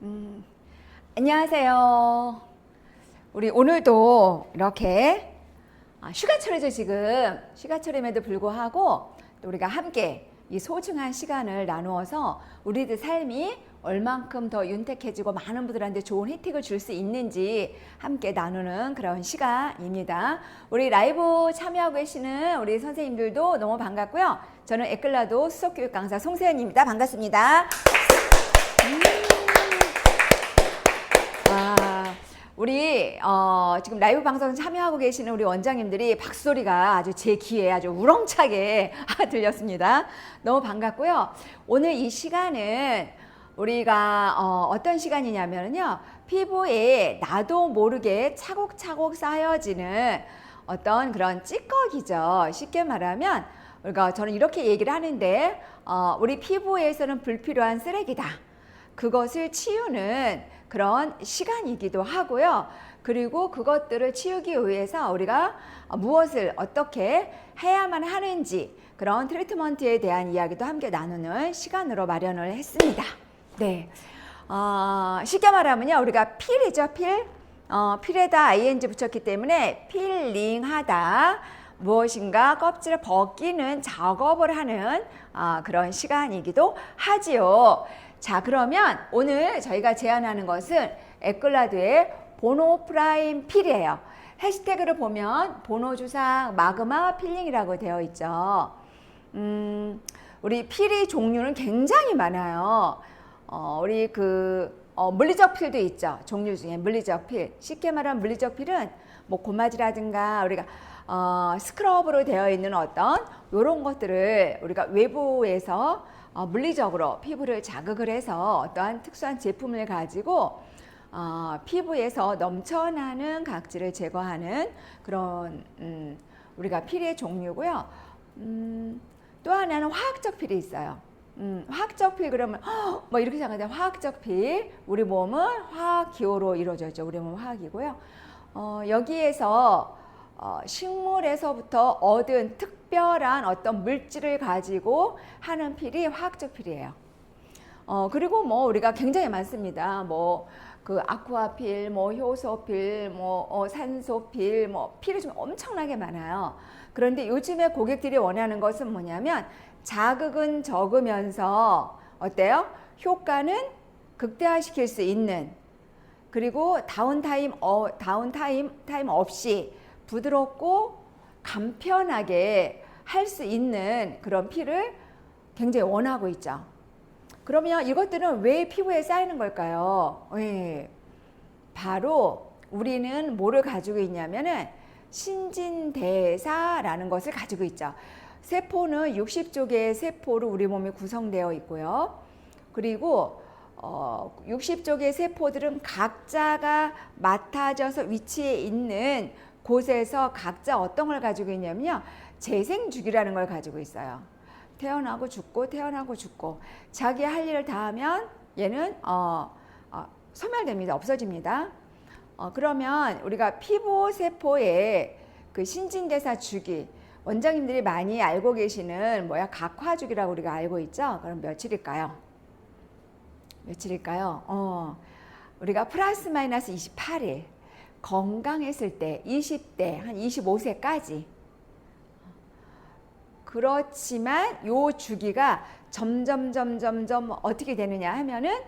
음, 안녕하세요. 우리 오늘도 이렇게 휴가철이죠. 지금 휴가철임에도 불구하고 또 우리가 함께 이 소중한 시간을 나누어서 우리들 삶이 얼만큼 더 윤택해지고 많은 분들한테 좋은 혜택을 줄 수 있는지 함께 나누는 그런 시간입니다. 우리 라이브 참여하고 계시는 우리 선생님들도 너무 반갑고요. 저는 에클라도 수석교육 강사 송세연입니다. 반갑습니다. 우리 지금 라이브 방송 참여하고 계시는 우리 원장님들이 박수소리가 아주 제 귀에 아주 우렁차게 들렸습니다. 너무 반갑고요. 오늘 이 시간은 우리가 어떤 시간이냐면요. 피부에 나도 모르게 차곡차곡 쌓여지는 어떤 그런 찌꺼기죠. 쉽게 말하면 우리가 저는 이렇게 얘기를 하는데 우리 피부에서는 불필요한 쓰레기다. 그것을 치우는 그런 시간이기도 하고요. 그리고 그것들을 치우기 위해서 우리가 무엇을 어떻게 해야만 하는지 그런 트리트먼트에 대한 이야기도 함께 나누는 시간으로 마련을 했습니다. 네, 쉽게 말하면요. 우리가 필이죠. 필에다 ing 붙였기 때문에 필링하다. 무엇인가 껍질을 벗기는 작업을 하는 그런 시간이기도 하지요. 자, 그러면 오늘 저희가 제안하는 것은 에클라드의 보노프라임 필이에요. 해시태그를 보면 보노주상 마그마 필링이라고 되어 있죠. 우리 필의 종류는 굉장히 많아요. 우리 물리적 필도 있죠. 종류 중에 물리적 필. 쉽게 말하면 물리적 필은 뭐 고마지라든가 우리가 스크럽으로 되어 있는 어떤 이런 것들을 우리가 외부에서 물리적으로 피부를 자극을 해서 어떠한 특수한 제품을 가지고 피부에서 넘쳐나는 각질을 제거하는 그런 우리가 필의 종류고요. 또 하나는 화학적 필이 있어요. 화학적 필 그러면 뭐 이렇게 생각하면 화학적 필, 우리 몸은 화학 기호로 이루어져 있죠. 우리 몸은 화학이고요. 여기에서 식물에서부터 얻은 특별한 어떤 물질을 가지고 하는 필이 화학적 필이에요. 그리고 뭐 우리가 굉장히 많습니다. 뭐 그 아쿠아필, 뭐 효소필, 뭐 산소필, 뭐 필이 좀 엄청나게 많아요. 그런데 요즘에 고객들이 원하는 것은 뭐냐면 자극은 적으면서 어때요? 효과는 극대화시킬 수 있는, 그리고 다운타임 없이 부드럽고 간편하게 할 수 있는 그런 필을 굉장히 원하고 있죠. 그러면 이것들은 왜 피부에 쌓이는 걸까요? 네. 바로 우리는 뭐를 가지고 있냐면은 신진대사라는 것을 가지고 있죠. 세포는 60조 개의 세포로 우리 몸이 구성되어 있고요. 그리고 60조 개의 세포들은 각자가 맡아져서 위치해 있는 곳에서 각자 어떤 걸 가지고 있냐면요. 재생주기라는 걸 가지고 있어요. 태어나고 죽고 태어나고 죽고 자기 할 일을 다 하면 얘는 소멸됩니다. 없어집니다. 그러면 우리가 피부 세포의 그 신진대사 주기, 원장님들이 많이 알고 계시는 각화주기라고 우리가 알고 있죠. 그럼 며칠일까요? 우리가 플러스 마이너스 28일 건강했을 때 20대 한 25세까지. 그렇지만 요 주기가 점점 어떻게 되느냐 하면은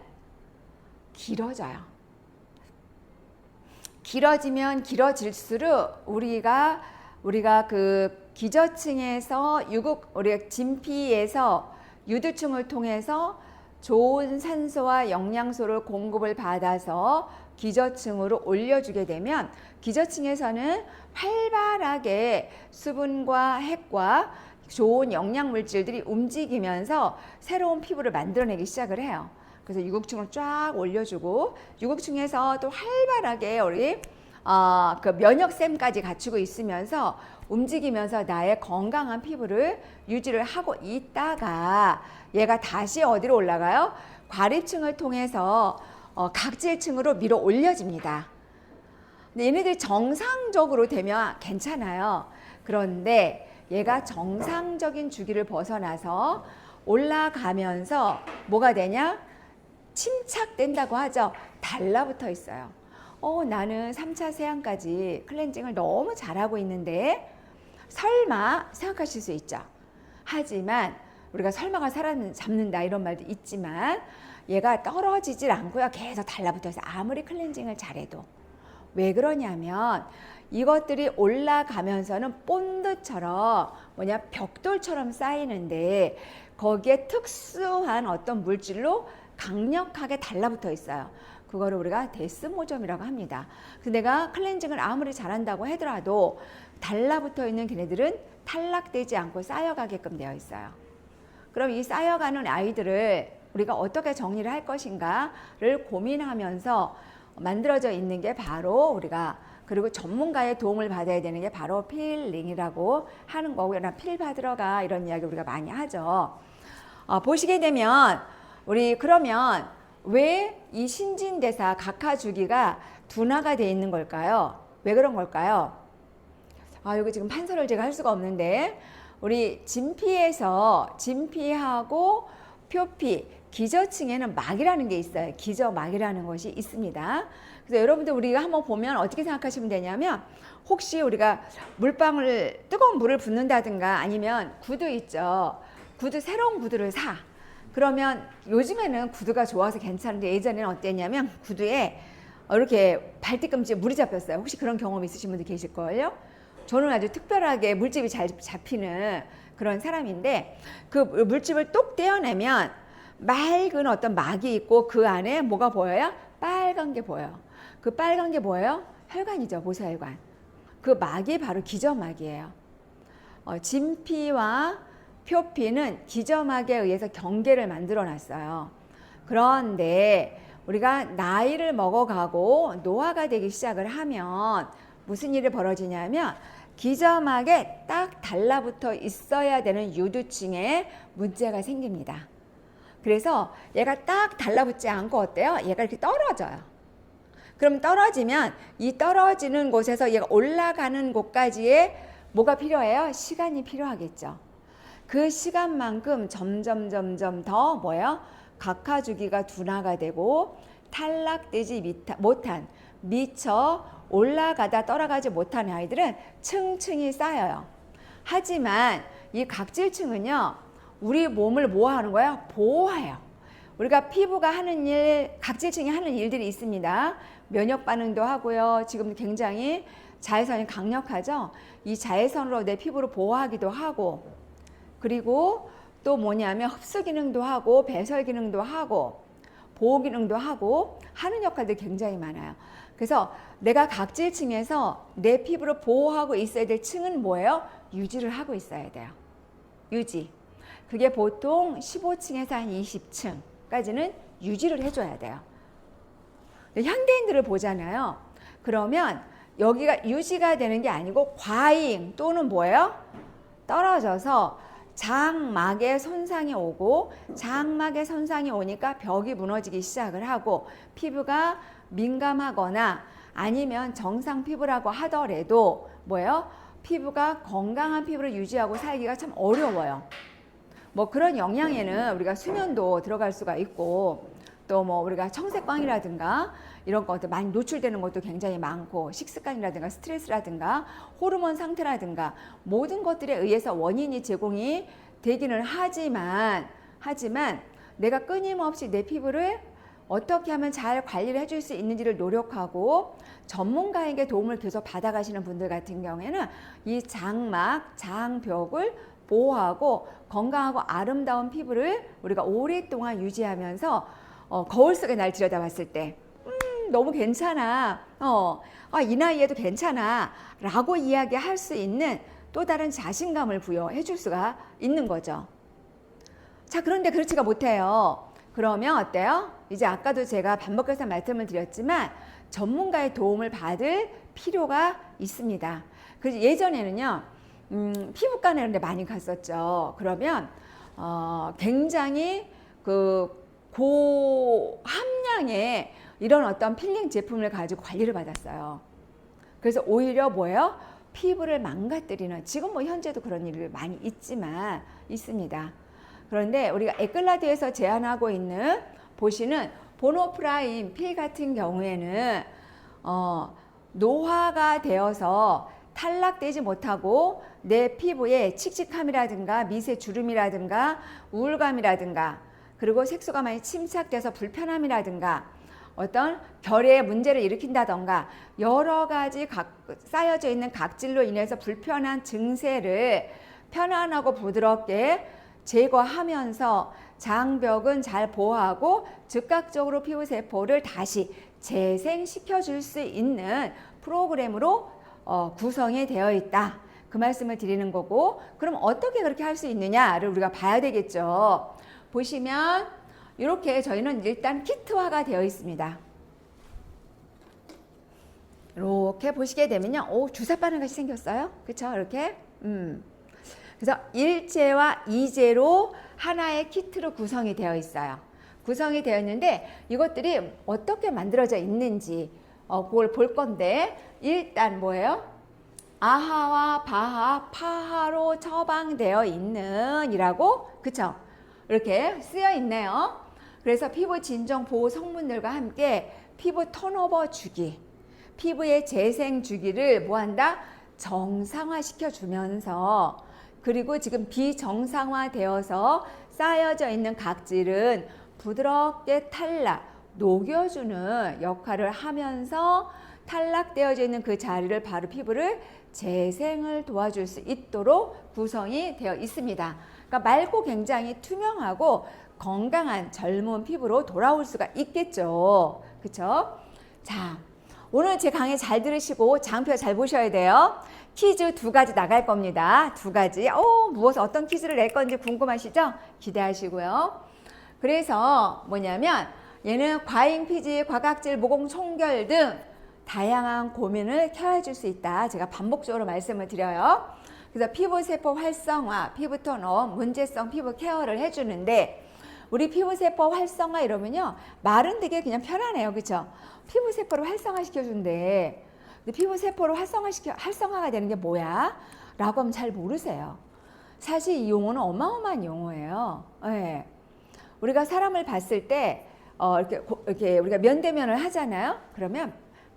길어져요. 길어지면 길어질수록 우리가 그 기저층에서 우리가 진피에서 유두층을 통해서 좋은 산소와 영양소를 공급을 받아서 기저층으로 올려주게 되면 기저층에서는 활발하게 수분과 핵과 좋은 영양물질들이 움직이면서 새로운 피부를 만들어내기 시작을 해요. 그래서 유국층을 쫙 올려주고 유국층에서 또 활발하게 우리 그 면역샘까지 갖추고 있으면서 움직이면서 나의 건강한 피부를 유지를 하고 있다가 얘가 다시 어디로 올라가요? 과립층을 통해서 각질층으로 밀어 올려집니다. 근데 얘네들이 정상적으로 되면 괜찮아요. 그런데 얘가 정상적인 주기를 벗어나서 올라가면서 뭐가 되냐? 침착된다고 하죠. 달라붙어 있어요. 나는 3차 세안까지 클렌징을 너무 잘하고 있는데 설마 생각하실 수 있죠. 하지만 우리가 설마가 사람 잡는다 이런 말도 있지만 얘가 떨어지질 않고요. 계속 달라붙어 있어요. 아무리 클렌징을 잘해도. 왜 그러냐면 이것들이 올라가면서는 본드처럼 벽돌처럼 쌓이는데 거기에 특수한 어떤 물질로 강력하게 달라붙어 있어요. 그거를 우리가 데스모점이라고 합니다. 그래서 내가 클렌징을 아무리 잘한다고 하더라도 달라붙어 있는 걔네들은 탈락되지 않고 쌓여가게끔 되어 있어요. 그럼 이 쌓여가는 아이들을 우리가 어떻게 정리를 할 것인가를 고민하면서 만들어져 있는 게 바로 우리가 그리고 전문가의 도움을 받아야 되는 게 바로 필링이라고 하는 거고요. 필 받으러 가 이런 이야기 우리가 많이 하죠. 보시게 되면 우리 그러면 왜 이 신진대사 각하주기가 둔화가 돼 있는 걸까요? 왜 그런 걸까요? 여기 지금 판서를 제가 할 수가 없는데 우리 진피하고 표피, 기저층에는 막이라는 게 있어요. 기저막이라는 것이 있습니다. 그래서 여러분들 우리가 한번 보면 어떻게 생각하시면 되냐면 혹시 우리가 뜨거운 물을 붓는다든가 아니면 구두 있죠. 새로운 구두를 사. 그러면 요즘에는 구두가 좋아서 괜찮은데 예전에는 어땠냐면 구두에 이렇게 발뒤꿈치에 물이 잡혔어요. 혹시 그런 경험 있으신 분들 계실 거예요? 저는 아주 특별하게 물집이 잘 잡히는 그런 사람인데 그 물집을 똑 떼어내면 맑은 어떤 막이 있고 그 안에 뭐가 보여요? 빨간 게 보여요. 그 빨간 게 뭐예요? 혈관이죠. 모세혈관. 그 막이 바로 기저막이에요. 진피와 표피는 기저막에 의해서 경계를 만들어 놨어요. 그런데 우리가 나이를 먹어가고 노화가 되기 시작을 하면 무슨 일이 벌어지냐면 기저막에 딱 달라붙어 있어야 되는 유두층에 문제가 생깁니다. 그래서 얘가 딱 달라붙지 않고 어때요? 얘가 이렇게 떨어져요. 그럼 떨어지면 이 떨어지는 곳에서 얘가 올라가는 곳까지의 뭐가 필요해요? 시간이 필요하겠죠. 그 시간만큼 점점 더 뭐예요? 각하주기가 둔화가 되고 탈락되지 못한 미처 올라가다 떨어가지 못한 아이들은 층층이 쌓여요. 하지만 이 각질층은요, 우리 몸을 뭐 하는 거예요? 보호해요. 우리가 피부가 하는 일, 각질층이 하는 일들이 있습니다. 면역 반응도 하고요. 지금 굉장히 자외선이 강력하죠. 이 자외선으로 내 피부를 보호하기도 하고, 그리고 또 뭐냐면 흡수 기능도 하고 배설 기능도 하고 보호 기능도 하고 하는 역할들이 굉장히 많아요. 그래서 내가 각질층에서 내 피부를 보호하고 있어야 될 층은 뭐예요? 유지를 하고 있어야 돼요. 유지. 그게 보통 15층에서 한 20층까지는 유지를 해줘야 돼요. 현대인들을 보잖아요. 그러면 여기가 유지가 되는 게 아니고 과잉 또는 뭐예요? 떨어져서 장막에 손상이 오고 장막에 손상이 오니까 벽이 무너지기 시작을 하고 피부가 민감하거나 아니면 정상 피부라고 하더라도 뭐예요? 피부가 건강한 피부를 유지하고 살기가 참 어려워요. 뭐 그런 영향에는 우리가 수면도 들어갈 수가 있고 또 뭐 우리가 청색광이라든가 이런 것들 많이 노출되는 것도 굉장히 많고 식습관이라든가 스트레스라든가 호르몬 상태라든가 모든 것들에 의해서 원인이 제공이 되기는 하지만 내가 끊임없이 내 피부를 어떻게 하면 잘 관리를 해줄 수 있는지를 노력하고 전문가에게 도움을 계속 받아가시는 분들 같은 경우에는 이 장막, 장벽을 보호하고 건강하고 아름다운 피부를 우리가 오랫동안 유지하면서 거울 속에 날 들여다봤을 때 너무 괜찮아. 이 나이에도 괜찮아. 라고 이야기할 수 있는 또 다른 자신감을 부여해 줄 수가 있는 거죠. 자, 그런데 그렇지가 못해요. 그러면 어때요? 이제 아까도 제가 반복해서 말씀을 드렸지만 전문가의 도움을 받을 필요가 있습니다. 그래서 예전에는요, 피부과나 이런 데 많이 갔었죠. 그러면 굉장히 고함량의 이런 어떤 필링 제품을 가지고 관리를 받았어요. 그래서 오히려 뭐예요? 피부를 망가뜨리는, 지금 뭐 현재도 그런 일이 많이 있습니다. 그런데 우리가 에클라드에서 제안하고 있는 보시는 보노프라인 필 같은 경우에는 노화가 되어서 탈락되지 못하고 내 피부에 칙칙함이라든가 미세 주름이라든가 우울감이라든가 그리고 색소가 많이 침착돼서 불편함이라든가 어떤 결의 문제를 일으킨다던가 여러 가지 쌓여져 있는 각질로 인해서 불편한 증세를 편안하고 부드럽게 제거하면서 장벽은 잘 보호하고 즉각적으로 피부세포를 다시 재생시켜 줄 수 있는 프로그램으로 구성이 되어 있다. 그 말씀을 드리는 거고, 그럼 어떻게 그렇게 할 수 있느냐를 우리가 봐야 되겠죠. 보시면 이렇게 저희는 일단 키트화가 되어 있습니다. 이렇게 보시게 되면요. 오, 주사 바늘 같이 생겼어요. 그렇죠? 이렇게. 그래서 1제와 2제로 하나의 키트로 구성이 되어 있어요. 구성이 되어 있는데 이것들이 어떻게 만들어져 있는지 그걸 볼 건데, 일단 뭐예요? 아하와 바하, 파하로 처방되어 있는 이라고, 그쵸? 이렇게 쓰여 있네요. 그래서 피부 진정 보호 성분들과 함께 피부 턴오버 주기, 피부의 재생 주기를 뭐한다? 정상화시켜 주면서, 그리고 지금 비정상화되어서 쌓여져 있는 각질은 부드럽게 녹여주는 역할을 하면서 탈락되어져 있는 그 자리를 바로 피부를 재생을 도와줄 수 있도록 구성이 되어 있습니다. 그러니까 맑고 굉장히 투명하고 건강한 젊은 피부로 돌아올 수가 있겠죠. 그쵸? 자, 오늘 제 강의 잘 들으시고 장표 잘 보셔야 돼요. 퀴즈 2가지 나갈 겁니다. 2가지. 무엇 어떤 퀴즈를 낼 건지 궁금하시죠? 기대하시고요. 그래서 뭐냐면 얘는 과잉 피지, 과각질, 모공 총결 등 다양한 고민을 케어해 줄 수 있다. 제가 반복적으로 말씀을 드려요. 그래서 피부세포 활성화, 피부톤업, 문제성 피부 케어를 해주는데, 우리 피부세포 활성화 이러면요, 말은 되게 그냥 편하네요. 그렇죠? 피부세포를 활성화시켜준대. 근데 피부세포를 활성화가 되는 게 뭐야? 라고 하면 잘 모르세요. 사실 이 용어는 어마어마한 용어예요. 네. 우리가 사람을 봤을 때 이렇게 우리가 면대면을 하잖아요. 그러면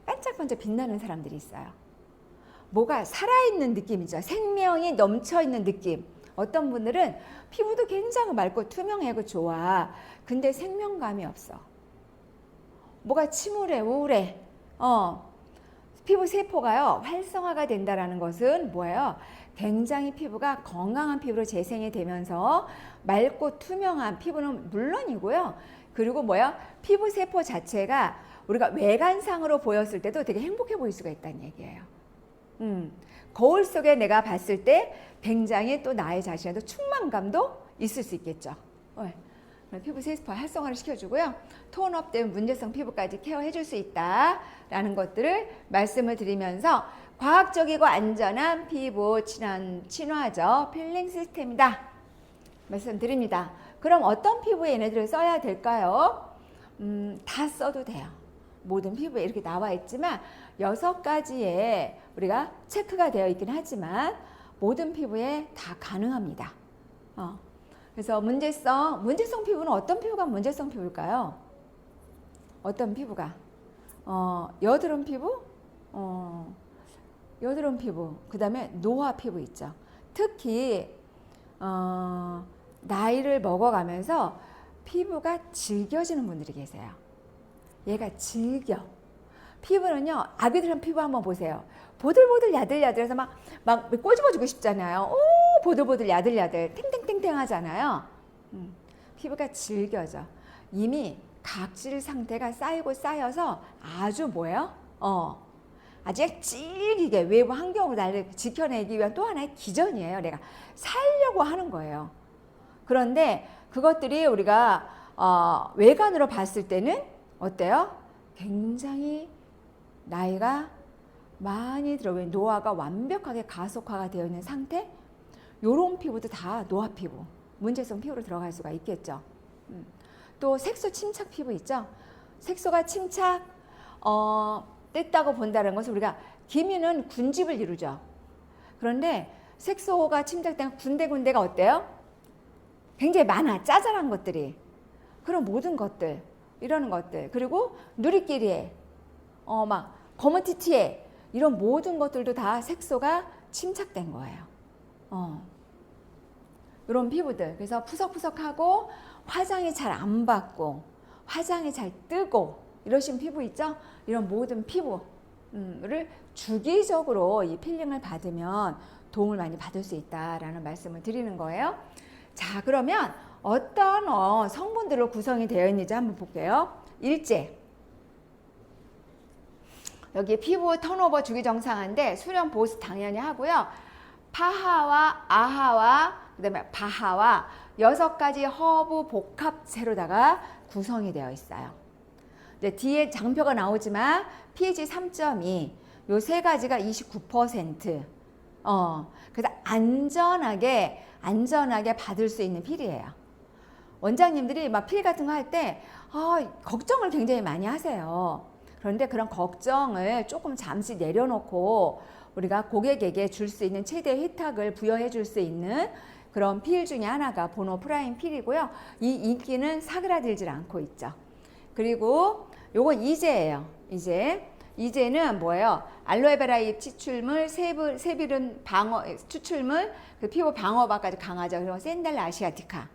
반짝반짝 빛나는 사람들이 있어요. 뭐가 살아있는 느낌이죠. 생명이 넘쳐있는 느낌. 어떤 분들은 피부도 굉장히 맑고 투명하고 좋아. 근데 생명감이 없어. 뭐가 침울해, 우울해. 피부 세포가요, 활성화가 된다는 것은 뭐예요? 굉장히 피부가 건강한 피부로 재생이 되면서 맑고 투명한 피부는 물론이고요. 그리고 뭐야? 피부 세포 자체가 우리가 외관상으로 보였을 때도 되게 행복해 보일 수가 있다는 얘기예요. 거울 속에 내가 봤을 때 굉장히 또 나의 자신에도 충만감도 있을 수 있겠죠. 피부 세포 활성화를 시켜주고요. 톤업된 문제성 피부까지 케어해줄 수 있다라는 것들을 말씀을 드리면서 과학적이고 안전한 피부 친화적 필링 시스템이다 말씀드립니다. 그럼 어떤 피부에 얘네들을 써야 될까요? 다 써도 돼요. 모든 피부에 이렇게 나와 있지만 6가지의 우리가 체크가 되어 있긴 하지만 모든 피부에 다 가능합니다. 그래서 문제성 피부는 어떤 피부가 문제성 피부일까요? 어떤 피부가? 여드름 피부? 여드름 피부, 그 다음에 노화 피부 있죠. 특히 나이를 먹어가면서 피부가 질겨지는 분들이 계세요. 얘가 질겨. 피부는요, 아기들은 피부 한번 보세요. 보들보들 야들야들해서 막 꼬집어주고 싶잖아요. 오, 보들보들 야들야들 탱탱탱탱 하잖아요. 피부가 질겨져. 이미 각질 상태가 쌓이고 쌓여서 아주 뭐예요? 아주 질기게 외부 환경으로 나를 지켜내기 위한 또 하나의 기전이에요. 내가 살려고 하는 거예요. 그런데 그것들이 우리가 외관으로 봤을 때는 어때요? 굉장히 나이가 많이 들어간 노화가 완벽하게 가속화가 되어 있는 상태. 요런 피부도 다 노화 피부, 문제성 피부로 들어갈 수가 있겠죠. 또 색소 침착 피부 있죠. 색소가 침착 됐다고 본다는 것은 우리가 기미는 군집을 이루죠. 그런데 색소가 침착된 군데군데가 어때요? 굉장히 많아, 짜잘한 것들이. 그런 모든 것들 이러는 것들. 그리고 누리끼리에 막 거무튀튀해 이런 모든 것들도 다 색소가 침착된 거예요. 이런 피부들. 그래서 푸석푸석하고 화장이 잘 안 받고 화장이 잘 뜨고 이러신 피부 있죠? 이런 모든 피부를 주기적으로 이 필링을 받으면 도움을 많이 받을 수 있다라는 말씀을 드리는 거예요. 자, 그러면 어떤 성분들로 구성이 되어 있는지 한번 볼게요. 일제. 여기 피부 턴오버 주기 정상인데 수련 보습 당연히 하고요. 파하와 아하와 그다음에 바하와 6가지 허브 복합체로다가 구성이 되어 있어요. 이제 뒤에 장표가 나오지만 pH 3.2 요 세 가지가 29%. 그래서 안전하게 받을 수 있는 필이에요. 원장님들이 막 필 같은 거 할 때 걱정을 굉장히 많이 하세요. 그런데 그런 걱정을 조금 잠시 내려놓고 우리가 고객에게 줄 수 있는 최대 혜택을 부여해 줄 수 있는 그런 필 중에 하나가 보노 프라임 필이고요. 이 인기는 사그라들질 않고 있죠. 그리고 요건 이제예요. 이제는 뭐예요? 알로에베라 잎 추출물, 세빌은 방어 추출물, 그 피부 방어막까지 강하죠. 그리고 샌달라 아시아티카.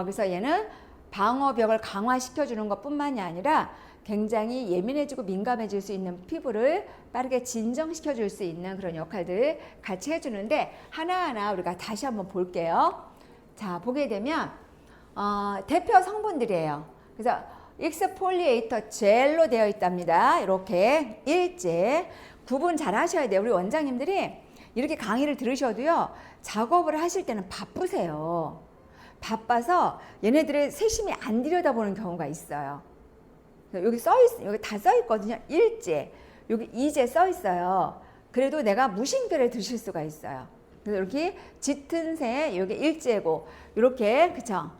그래서 얘는 방어벽을 강화시켜 주는 것뿐만이 아니라 굉장히 예민해지고 민감해질 수 있는 피부를 빠르게 진정시켜 줄 수 있는 그런 역할들 같이 해주는데 하나하나 우리가 다시 한번 볼게요. 자, 보게 되면 대표 성분들이에요. 그래서 익스폴리에이터 젤로 되어 있답니다. 이렇게 일제 구분 잘 하셔야 돼요. 우리 원장님들이 이렇게 강의를 들으셔도요, 작업을 하실 때는 바쁘세요. 바빠서 얘네들의 세심히 안 들여다보는 경우가 있어요. 여기 여기 다 써 있거든요. 일제, 여기 이제 써 있어요. 그래도 내가 무심결에 드실 수가 있어요. 그래서 이렇게 짙은 색, 여기 일제고, 이렇게, 그쵸?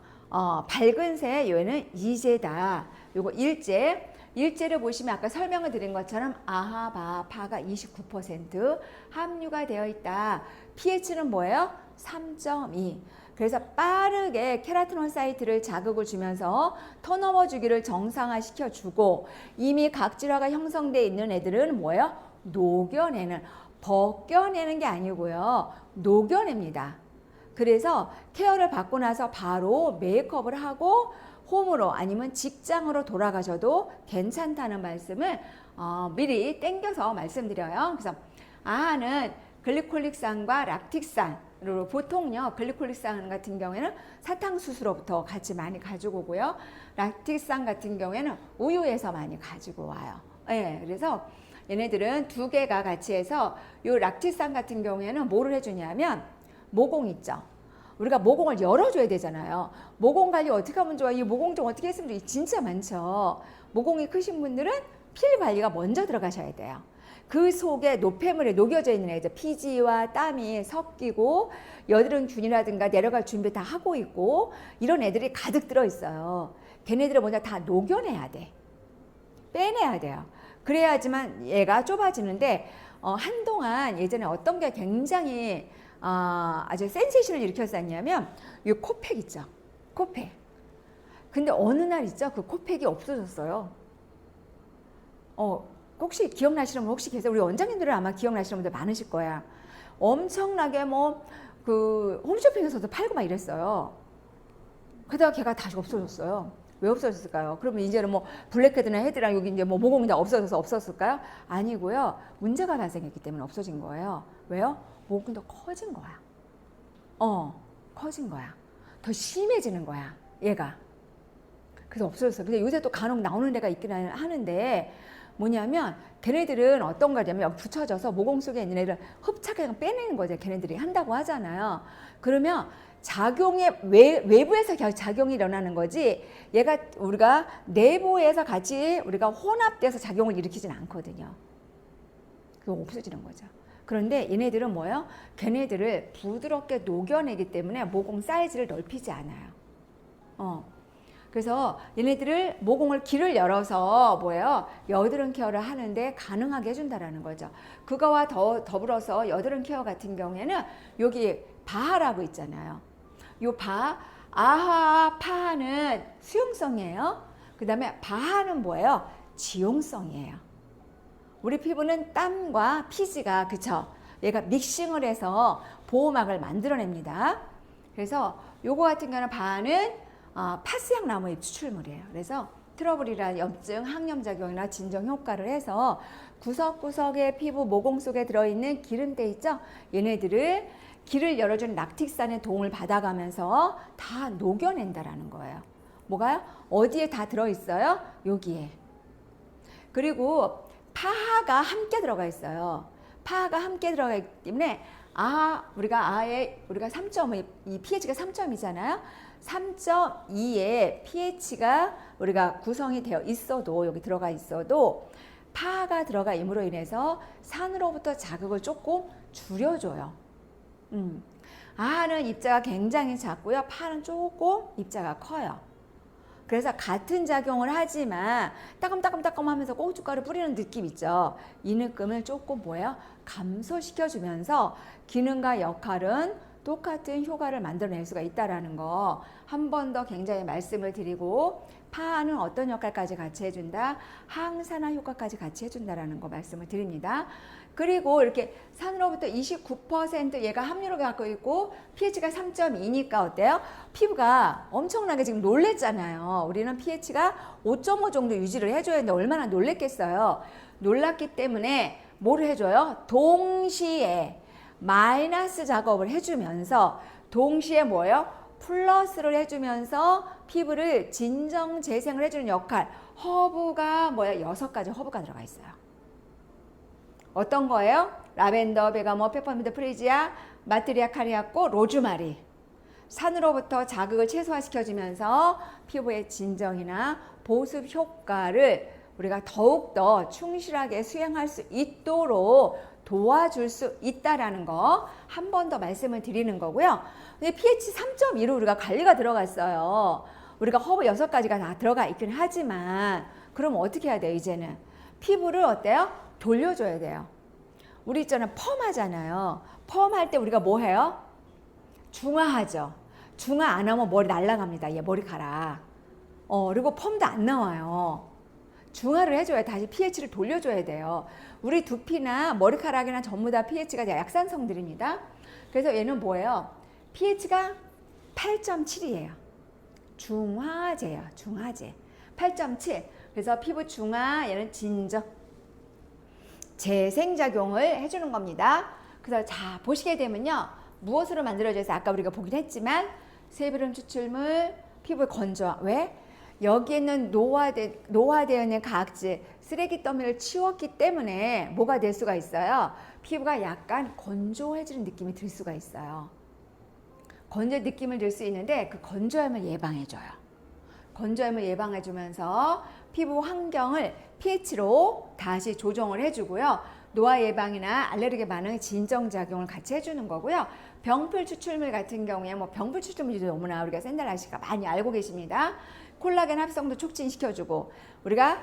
밝은 색, 얘는 이제다. 요거 일제를 보시면 아까 설명을 드린 것처럼 아하, 파가 29% 함유가 되어 있다. pH는 뭐예요? 3.2. 그래서 빠르게 케라티논 사이트를 자극을 주면서 턴오버 주기를 정상화시켜 주고, 이미 각질화가 형성되어 있는 애들은 뭐예요? 녹여내는, 벗겨내는 게 아니고요, 녹여냅니다. 그래서 케어를 받고 나서 바로 메이크업을 하고 홈으로 아니면 직장으로 돌아가셔도 괜찮다는 말씀을 미리 땡겨서 말씀드려요. 그래서 아하는 글리콜릭산과 락틱산으로, 보통요 글리콜릭산 같은 경우에는 사탕수수로부터 같이 많이 가지고 오고요, 락틱산 같은 경우에는 우유에서 많이 가지고 와요. 네, 그래서 얘네들은 두 개가 같이 해서, 요 락틱산 같은 경우에는 뭐를 해주냐면 모공 있죠. 우리가 모공을 열어줘야 되잖아요. 모공 관리 어떻게 하면 좋아? 이 모공 좀 어떻게 했으면 좋아? 진짜 많죠. 모공이 크신 분들은 필 관리가 먼저 들어가셔야 돼요. 그 속에 노폐물에 녹여져 있는 애들, 피지와 땀이 섞이고 여드름 균이라든가 내려갈 준비 다 하고 있고 이런 애들이 가득 들어 있어요. 걔네들을 먼저 다 녹여내야 돼. 빼내야 돼요. 그래야지만 얘가 좁아지는데, 한동안 예전에 어떤 게 굉장히 아주 센세이션을 일으켰었냐면 이 코팩 있죠. 코팩. 근데 어느 날 있죠. 그 코팩이 없어졌어요. 혹시 기억나시는 분 혹시 계세요? 우리 원장님들은 아마 기억나시는 분들 많으실 거야. 엄청나게 그 홈쇼핑에서도 팔고 막 이랬어요. 그러다가 걔가 다시 없어졌어요. 왜 없어졌을까요? 그러면 이제는 블랙헤드나 헤드랑 여기 이제 모공이 다 없어져서 없었을까요? 아니고요. 문제가 발생했기 때문에 없어진 거예요. 왜요? 모공이 더 커진 거야. 커진 거야. 더 심해지는 거야, 얘가. 그래서 없어졌어요. 근데 요새 또 간혹 나오는 데가 있긴 하는데, 뭐냐면 걔네들은 어떤 거냐면 붙여져서 모공 속에 있는 애를 흡착해 빼내는 거죠. 걔네들이 한다고 하잖아요. 그러면 작용의 외부에서 작용이 일어나는 거지, 얘가 우리가 내부에서 같이 우리가 혼합돼서 작용을 일으키진 않거든요. 그거 없어지는 거죠. 그런데 얘네들은 뭐예요? 걔네들을 부드럽게 녹여내기 때문에 모공 사이즈를 넓히지 않아요. 그래서 얘네들을 모공을 길을 열어서 뭐예요? 여드름 케어를 하는데 가능하게 해준다라는 거죠. 그거와 더불어서 여드름 케어 같은 경우에는 여기 바하라고 있잖아요. 요 아하, 파하는 수용성이에요. 그 다음에 바하는 뭐예요? 지용성이에요. 우리 피부는 땀과 피지가 그쵸? 얘가 믹싱을 해서 보호막을 만들어냅니다. 그래서 요거 같은 경우는 바하는 파스향 나무의 추출물이에요. 그래서 트러블이나 염증, 항염작용이나 진정 효과를 해서 구석구석의 피부 모공 속에 들어있는 기름때 있죠? 얘네들을 길을 열어주는 락틱산의 도움을 받아가면서 다 녹여낸다라는 거예요. 뭐가요? 어디에 다 들어있어요? 여기에. 그리고 파하가 함께 들어가 있어요. 파하가 함께 들어가 있기 때문에 우리가 3.5, 이 pH가 3점이잖아요. 3.2의 pH가 우리가 구성이 되어 있어도 여기 들어가 있어도 파가 들어가 임으로 인해서 산으로부터 자극을 조금 줄여줘요. 아는 입자가 굉장히 작고요. 파는 조금 입자가 커요. 그래서 같은 작용을 하지만 따끔따끔 하면서 고춧가루 뿌리는 느낌 있죠. 이 느낌을 조금 뭐예요? 감소시켜주면서 기능과 역할은 똑같은 효과를 만들어낼 수가 있다는 거 한 번 더 굉장히 말씀을 드리고, 파는 어떤 역할까지 같이 해준다? 항산화 효과까지 같이 해준다라는 거 말씀을 드립니다. 그리고 이렇게 산으로부터 29% 얘가 함유를 갖고 있고 pH가 3.2니까 어때요? 피부가 엄청나게 지금 놀랬잖아요. 우리는 pH가 5.5 정도 유지를 해줘야 되는데 얼마나 놀랬겠어요. 놀랐기 때문에 뭐를 해줘요? 동시에 마이너스 작업을 해주면서 동시에 뭐예요? 플러스를 해주면서 피부를 진정 재생을 해주는 역할. 허브가 뭐야? 6가지 허브가 들어가 있어요. 어떤 거예요? 라벤더, 베가모, 페퍼민트, 프리지아, 마트리아 카리아코, 로즈마리. 산으로부터 자극을 최소화시켜주면서 피부의 진정이나 보습 효과를 우리가 더욱더 충실하게 수행할 수 있도록 도와줄 수 있다라는 거 한 번 더 말씀을 드리는 거고요. 근데 pH 3.2로 우리가 관리가 들어갔어요. 우리가 허브 6가지가 다 들어가 있긴 하지만 그럼 어떻게 해야 돼요? 이제는 피부를 어때요? 돌려줘야 돼요. 우리 있잖아요. 펌 하잖아요. 펌 할 때 우리가 뭐 해요? 중화하죠. 중화 안 하면 머리 날아갑니다. 얘 머리카락. 그리고 펌도 안 나와요. 중화를 해줘야 다시 pH를 돌려줘야 돼요. 우리 두피나 머리카락이나 전부 다 pH가 약산성들입니다. 그래서 얘는 뭐예요? pH가 8.7이에요. 중화제예요. 중화제. 8.7. 그래서 피부 중화, 얘는 진정, 재생작용을 해주는 겁니다. 그래서 자, 보시게 되면요. 무엇으로 만들어져서 아까 우리가 보긴 했지만 세비름 추출물, 피부의 건조화. 왜? 여기에는 노화되어 있는 각질, 쓰레기 더미를 치웠기 때문에 뭐가 될 수가 있어요? 피부가 약간 건조해지는 느낌이 들 수가 있어요. 건조 느낌을 들 수 있는데 그 건조함을 예방해줘요. 건조함을 예방해주면서 피부 환경을 pH로 다시 조정을 해주고요. 노화 예방이나 알레르기 반응 진정작용을 같이 해주는 거고요. 병풀 추출물 같은 경우에 병풀 추출물이 너무나 우리가 샌달라시가 많이 알고 계십니다. 콜라겐 합성도 촉진시켜주고, 우리가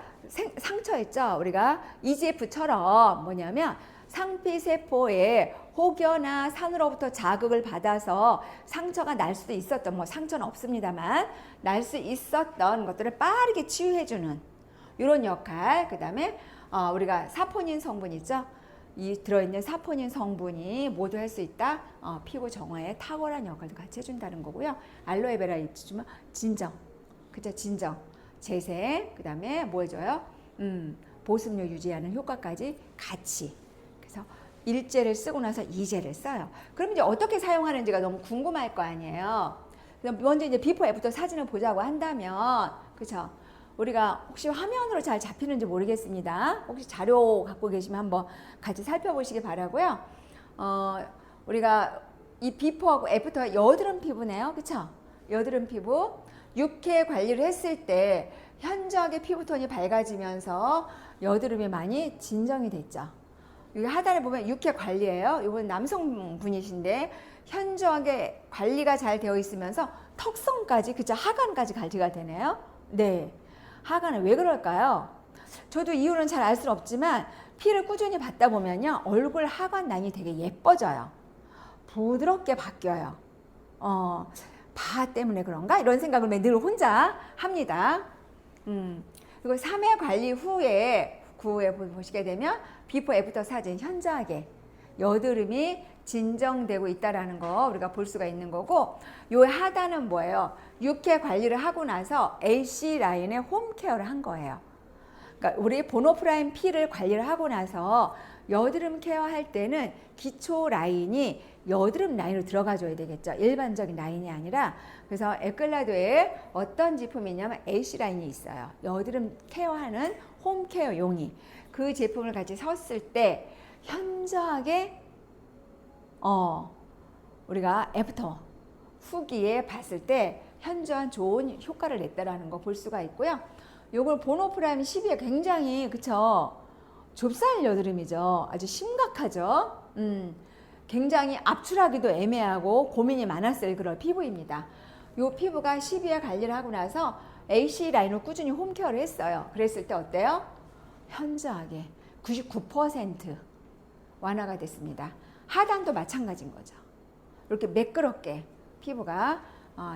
상처 있죠? 우리가 EGF처럼 뭐냐면 상피세포에 혹여나 산으로부터 자극을 받아서 상처가 날 수도 있었던, 상처는 없습니다만 날 수 있었던 것들을 빠르게 치유해주는 이런 역할. 그 다음에 우리가 사포닌 성분 있죠? 이 들어있는 사포닌 성분이 모두 할 수 있다. 피부 정화에 탁월한 역할도 같이 해준다는 거고요. 알로에베라 입주면 진정, 그죠? 진정, 재생, 그 다음에 뭐 해줘요? 보습력 유지하는 효과까지 같이. 그래서 1제를 쓰고 나서 2제를 써요. 그럼 이제 어떻게 사용하는지가 너무 궁금할 거 아니에요. 먼저 이제 비포 애프터 사진을 보자고 한다면, 그렇죠? 우리가 혹시 화면으로 잘 잡히는지 모르겠습니다. 혹시 자료 갖고 계시면 한번 같이 살펴보시기 바라고요. 우리가 이 비포하고 애프터가 여드름 피부네요. 그렇죠? 여드름 피부. 육회 관리를 했을 때 현저하게 피부톤이 밝아지면서 여드름이 많이 진정이 됐죠. 여기 하단에 보면 육회 관리예요. 이분 남성분이신데 현저하게 관리가 잘 되어 있으면서 턱선까지, 그쵸? 하관까지 관리가 되네요. 네. 하관은 왜 그럴까요? 저도 이유는 잘 알 수는 없지만 피를 꾸준히 받다 보면요. 얼굴 하관 라인이 되게 예뻐져요. 부드럽게 바뀌어요. 바 때문에 그런가? 이런 생각을 늘 혼자 합니다. 그리고 3회 관리 후에 그 후에 보시게 되면 비포 애프터 사진 현저하게 여드름이 진정되고 있다라는 거 우리가 볼 수가 있는 거고, 요 하단은 뭐예요? 6회 관리를 하고 나서 AC 라인의 홈케어를 한 거예요. 그러니까 우리 보노프라임 P를 관리를 하고 나서 여드름 케어할 때는 기초 라인이 여드름 라인으로 들어가줘야 되겠죠. 일반적인 라인이 아니라. 그래서 에클라도에 어떤 제품이 있냐면 AC 라인이 있어요. 여드름 케어하는 홈케어용이. 그 제품을 같이 섰을 때 현저하게 우리가 애프터 후기에 봤을 때 현저한 좋은 효과를 냈다라는 거 볼 수가 있고요. 요걸 보노프라임 12에 굉장히 그쵸? 좁쌀 여드름이죠. 아주 심각하죠. 굉장히 압출하기도 애매하고 고민이 많았을 그런 피부입니다. 요 피부가 12회 관리를 하고 나서 AC 라인으로 꾸준히 홈케어를 했어요. 그랬을 때 어때요? 현저하게 99% 완화가 됐습니다. 하단도 마찬가지인 거죠. 이렇게 매끄럽게 피부가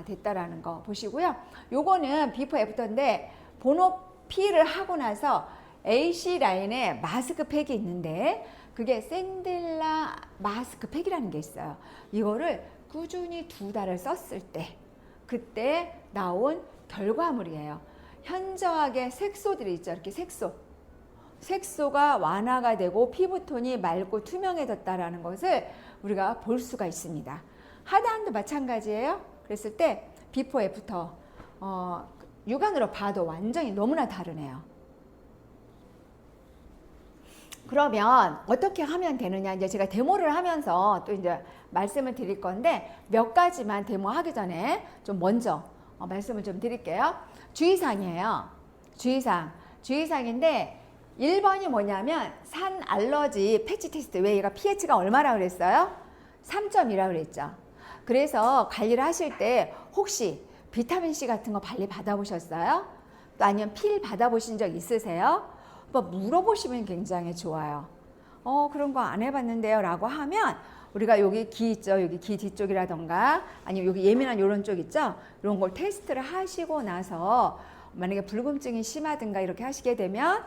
됐다라는 거 보시고요. 요거는 비포 애프터인데 보노 P를 하고 나서 AC 라인에 마스크팩이 있는데 그게 샌들라 마스크팩이라는 게 있어요. 이거를 꾸준히 2달을 썼을 때 그때 나온 결과물이에요. 현저하게 색소들이 있죠. 이렇게 색소가 완화가 되고 피부톤이 맑고 투명해졌다라는 것을 우리가 볼 수가 있습니다. 하단도 마찬가지예요. 그랬을 때 비포 애프터 육안으로 봐도 완전히 너무나 다르네요. 그러면 어떻게 하면 되느냐, 이제 제가 데모를 하면서 또 이제 말씀을 드릴 건데 몇 가지만 데모하기 전에 좀 먼저 말씀을 좀 드릴게요. 주의사항이에요. 주의사항인데 1번이 뭐냐면 산 알러지 패치 테스트. 왜 얘가 pH가 얼마라고 그랬어요? 3.2라고 그랬죠. 그래서 관리를 하실 때 혹시 비타민C 같은 거 관리 받아보셨어요? 또 아니면 필 받아보신 적 있으세요? 물어보시면 굉장히 좋아요. 그런 거 안 해봤는데요 라고 하면 우리가 여기 기 있죠. 여기 기 뒤쪽이라던가 아니면 여기 예민한 요런 쪽 있죠. 이런 걸 테스트를 하시고 나서 만약에 불금증이 심하든가 이렇게 하시게 되면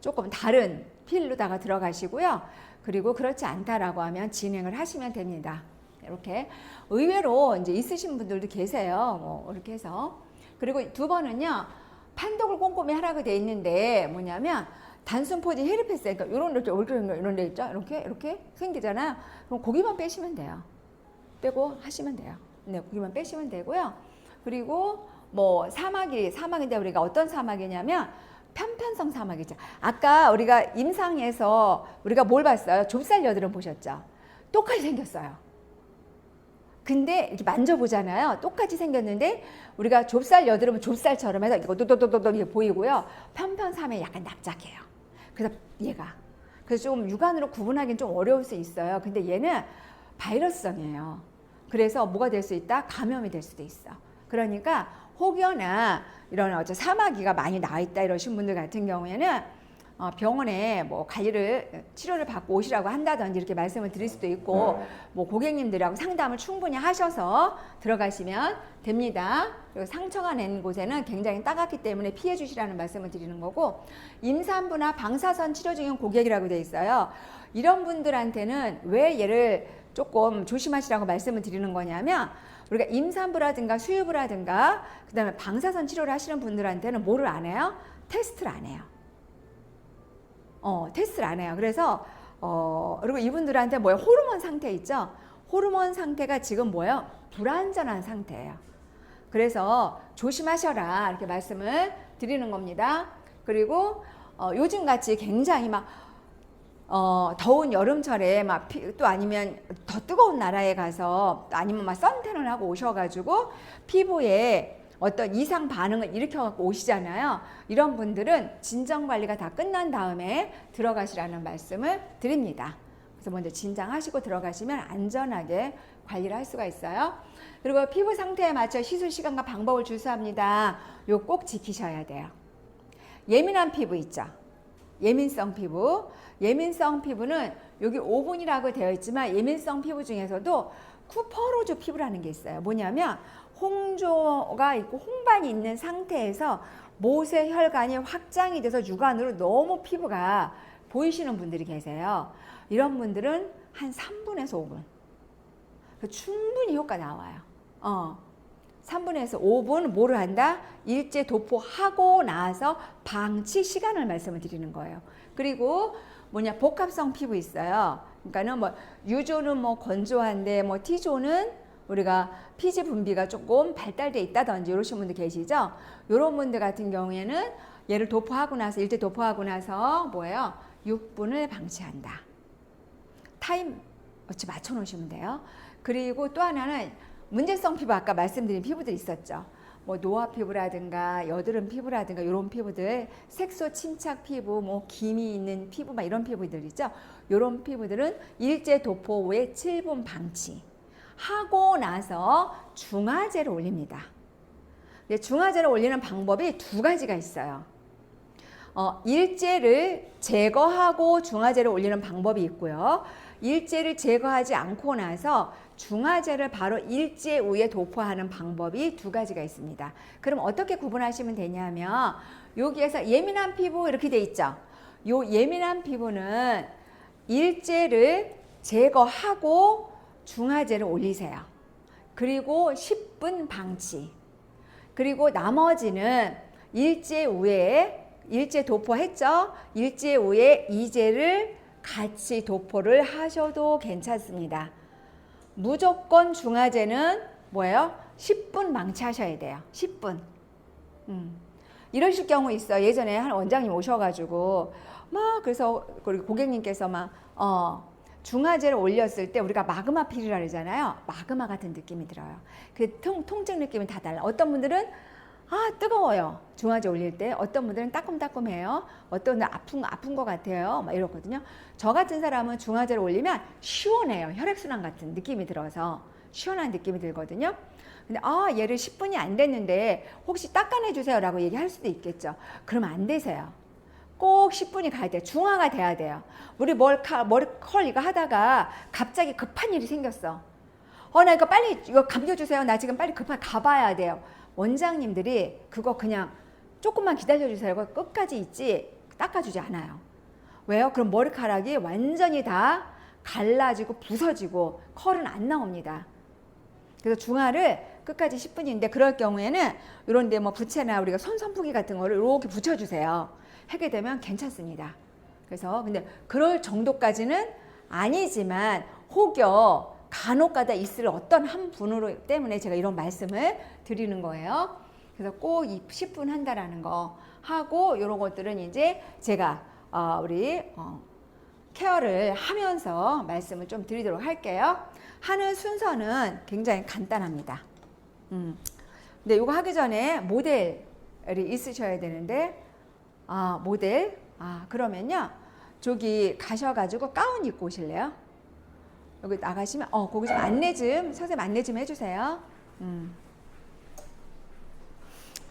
조금 다른 필로다가 들어가시고요. 그리고 그렇지 않다라고 하면 진행을 하시면 됩니다. 이렇게 의외로 이제 있으신 분들도 계세요. 이렇게 해서. 그리고 2번은요. 판독을 꼼꼼히 하라고 돼 있는데 뭐냐면 단순 포지 헤르페스, 그러니까 이런 데 있죠. 이렇게 생기잖아요. 그럼 고기만 빼시면 돼요. 빼고 하시면 돼요. 네, 고기만 빼시면 되고요. 그리고 뭐 사막인데 우리가 어떤 사막이냐면 편편성 사막이죠. 아까 우리가 임상에서 우리가 뭘 봤어요? 좁쌀 여드름 보셨죠? 똑같이 생겼어요. 근데 이렇게 만져보잖아요. 똑같이 생겼는데 우리가 좁쌀 여드름은 좁쌀처럼 해서 이거 도도도도도 이게 보이고요. 편편삼에 약간 납작해요. 그래서 좀 육안으로 구분하기는 좀 어려울 수 있어요. 근데 얘는 바이러스성이에요. 그래서 뭐가 될 수 있다? 감염이 될 수도 있어. 그러니까 혹여나 이런 사마귀가 많이 나와 있다 이러신 분들 같은 경우에는 병원에 뭐 치료를 받고 오시라고 한다든지 이렇게 말씀을 드릴 수도 있고 뭐 고객님들하고 상담을 충분히 하셔서 들어가시면 됩니다. 그리고 상처가 낸 곳에는 굉장히 따갑기 때문에 피해 주시라는 말씀을 드리는 거고, 임산부나 방사선 치료 중인 고객이라고 돼 있어요. 이런 분들한테는 왜 얘를 조금 조심하시라고 말씀을 드리는 거냐면 우리가 임산부라든가 수유부라든가 그다음에 방사선 치료를 하시는 분들한테는 뭐를 안 해요? 테스트를 안 해요. 테스트를 안 해요. 그래서 그리고 이분들한테 뭐예요? 호르몬 상태 있죠? 호르몬 상태가 지금 뭐예요? 불안전한 상태예요. 그래서 조심하셔라 이렇게 말씀을 드리는 겁니다. 그리고 요즘같이 굉장히 막 더운 여름철에 또 아니면 더 뜨거운 나라에 가서 아니면 선탠을 하고 오셔가지고 피부에 어떤 이상 반응을 일으켜갖고 오시잖아요. 이런 분들은 진정 관리가 다 끝난 다음에 들어가시라는 말씀을 드립니다. 그래서 먼저 진정하시고 들어가시면 안전하게 관리를 할 수가 있어요. 그리고 피부 상태에 맞춰 시술 시간과 방법을 주수합니다. 요 꼭 지키셔야 돼요. 예민한 피부 있죠. 예민성 피부는 여기 5분이라고 되어 있지만 예민성 피부 중에서도 쿠퍼로즈 피부라는 게 있어요. 뭐냐면 홍조가 있고 홍반이 있는 상태에서 모세 혈관이 확장이 돼서 육안으로 너무 피부가 보이시는 분들이 계세요. 이런 분들은 한 3분에서 5분. 충분히 효과 나와요. 3분에서 5분 뭐를 한다? 일제 도포하고 나서 방치 시간을 말씀을 드리는 거예요. 그리고 뭐냐, 복합성 피부 있어요. 그러니까는 뭐 유조는 뭐 건조한데 뭐 T조는 우리가 피지 분비가 조금 발달돼 있다든지 이러신 분들 계시죠? 이런 분들 같은 경우에는 얘를 도포하고 나서 일제 도포하고 나서 뭐예요? 6분을 방치한다. 타임 어찌 맞춰 놓으시면 돼요. 그리고 또 하나는 문제성 피부, 아까 말씀드린 피부들 있었죠. 뭐 노화 피부라든가 여드름 피부라든가 이런 피부들, 색소 침착 피부, 뭐 기미 있는 피부, 막 이런 피부들 있죠. 이런 피부들은 일제 도포 후에 7분 방치 하고 나서 중화제를 올립니다. 중화제를 올리는 방법이 두 가지가 있어요. 일제를 제거하고 중화제를 올리는 방법이 있고요. 일제를 제거하지 않고 나서 중화제를 바로 일제 후에 도포하는 방법이 두 가지가 있습니다. 그럼 어떻게 구분하시면 되냐면 여기에서 예민한 피부 이렇게 돼 있죠. 요 예민한 피부는 일제를 제거하고 중화제를 올리세요. 그리고 10분 방치. 그리고 나머지는 일제 후에 일제 도포했죠. 일제 후에 이제를 같이 도포를 하셔도 괜찮습니다. 무조건 중화제는 뭐예요? 10분 방치하셔야 돼요. 10분. 이러실 경우 있어요. 예전에 한 원장님 오셔가지고 막 그래서 고객님께서 막 중화제를 올렸을 때 우리가 마그마 필이라 그러잖아요. 마그마 같은 느낌이 들어요. 그 통증 느낌이 다 달라. 어떤 분들은 뜨거워요. 중화제 올릴 때. 어떤 분들은 따끔따끔해요. 어떤 분들은 아픈 것 같아요. 막 이렇거든요. 저 같은 사람은 중화제를 올리면 시원해요. 혈액순환 같은 느낌이 들어서 시원한 느낌이 들거든요. 근데 얘를 10분이 안 됐는데 혹시 닦아내 주세요 라고 얘기할 수도 있겠죠. 그러면 안 되세요. 꼭 10분이 가야 돼요. 중화가 돼야 돼요. 우리 머리 컬 이거 하다가 갑자기 급한 일이 생겼어. 나 이거 빨리 이거 감겨주세요. 나 지금 빨리 급하게 가봐야 돼요. 원장님들이 그거 그냥 조금만 기다려주세요. 끝까지 있지 닦아주지 않아요. 왜요? 그럼 머리카락이 완전히 다 갈라지고 부서지고 컬은 안 나옵니다. 그래서 중화를 끝까지 10분인데 그럴 경우에는 이런 데 뭐 부채나 우리가 손선풍기 같은 거를 이렇게 붙여주세요. 하게 되면 괜찮습니다. 그래서 근데 그럴 정도까지는 아니지만 혹여 간혹가다 있을 어떤 한 분으로 때문에 제가 이런 말씀을 드리는 거예요. 그래서 꼭 10분 한다라는 거 하고 이런 것들은 이제 제가 우리 케어를 하면서 말씀을 좀 드리도록 할게요. 하는 순서는 굉장히 간단합니다. 근데 이거 하기 전에 모델이 있으셔야 되는데 모델 그러면요 저기 가셔가지고 가운 입고 오실래요? 여기 나가시면 거기 좀 안내 좀 선생님 안내 좀 해주세요.